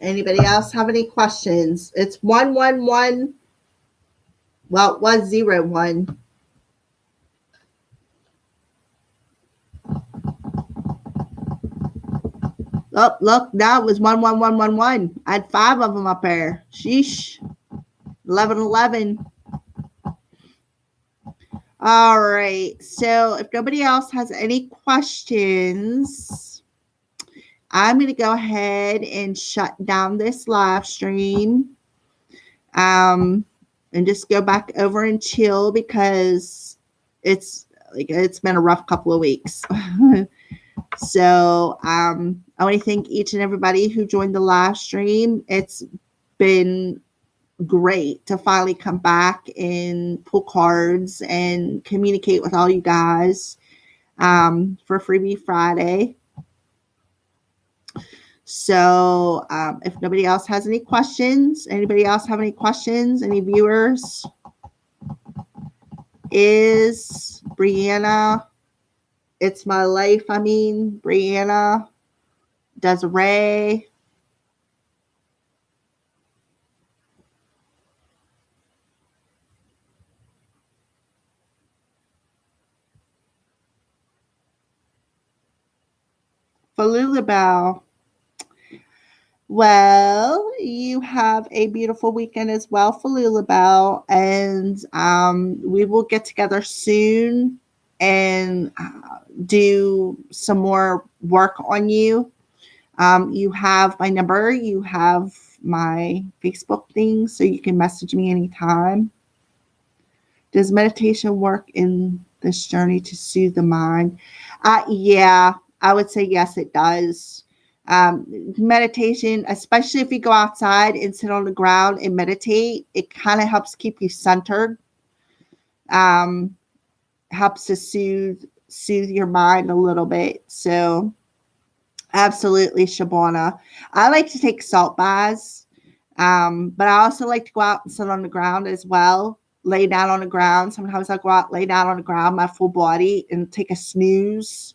Anybody else have any questions? It's 111. Well, it was 01. Oh, look, now it was 11111. I had 5 of them up there. Sheesh. 1111. All right. So if nobody else has any questions, I'm going to go ahead and shut down this live stream. And just go back over and chill because it's been a rough couple of weeks. So I want to thank each and everybody who joined the live stream. It's been great to finally come back and pull cards and communicate with all you guys for Freebie Friday. So if nobody else has any questions, anybody else have any questions? Any viewers? Is Brianna, It's My Life, Brianna, Desiree, Falulabelle. Well, you have a beautiful weekend as well, Falulabelle, and we will get together soon and do some more work on you. You have my number, you have my Facebook thing, so you can message me anytime. Does meditation work in this journey to soothe the mind? Yeah, I would say yes, it does. Meditation, especially if you go outside and sit on the ground and meditate, it kind of helps keep you centered. Helps to soothe your mind a little bit. So absolutely, Shabana. I like to take salt baths, but I also like to go out and sit on the ground as well. Lay down on the ground. Sometimes I'll go out, lay down on the ground, my full body, and take a snooze.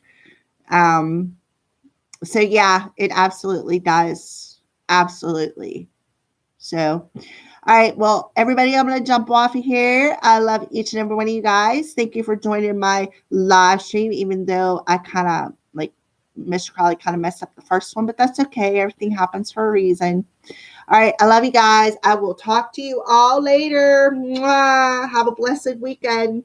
So yeah, it absolutely does. Absolutely. So, all right. Well, everybody, I'm going to jump off of here. I love each and every one of you guys. Thank you for joining my live stream, even though I kind of Mr. Crowley kind of messed up the first one, but that's okay. Everything happens for a reason. All right. I love you guys. I will talk to you all later. Mwah. Have a blessed weekend.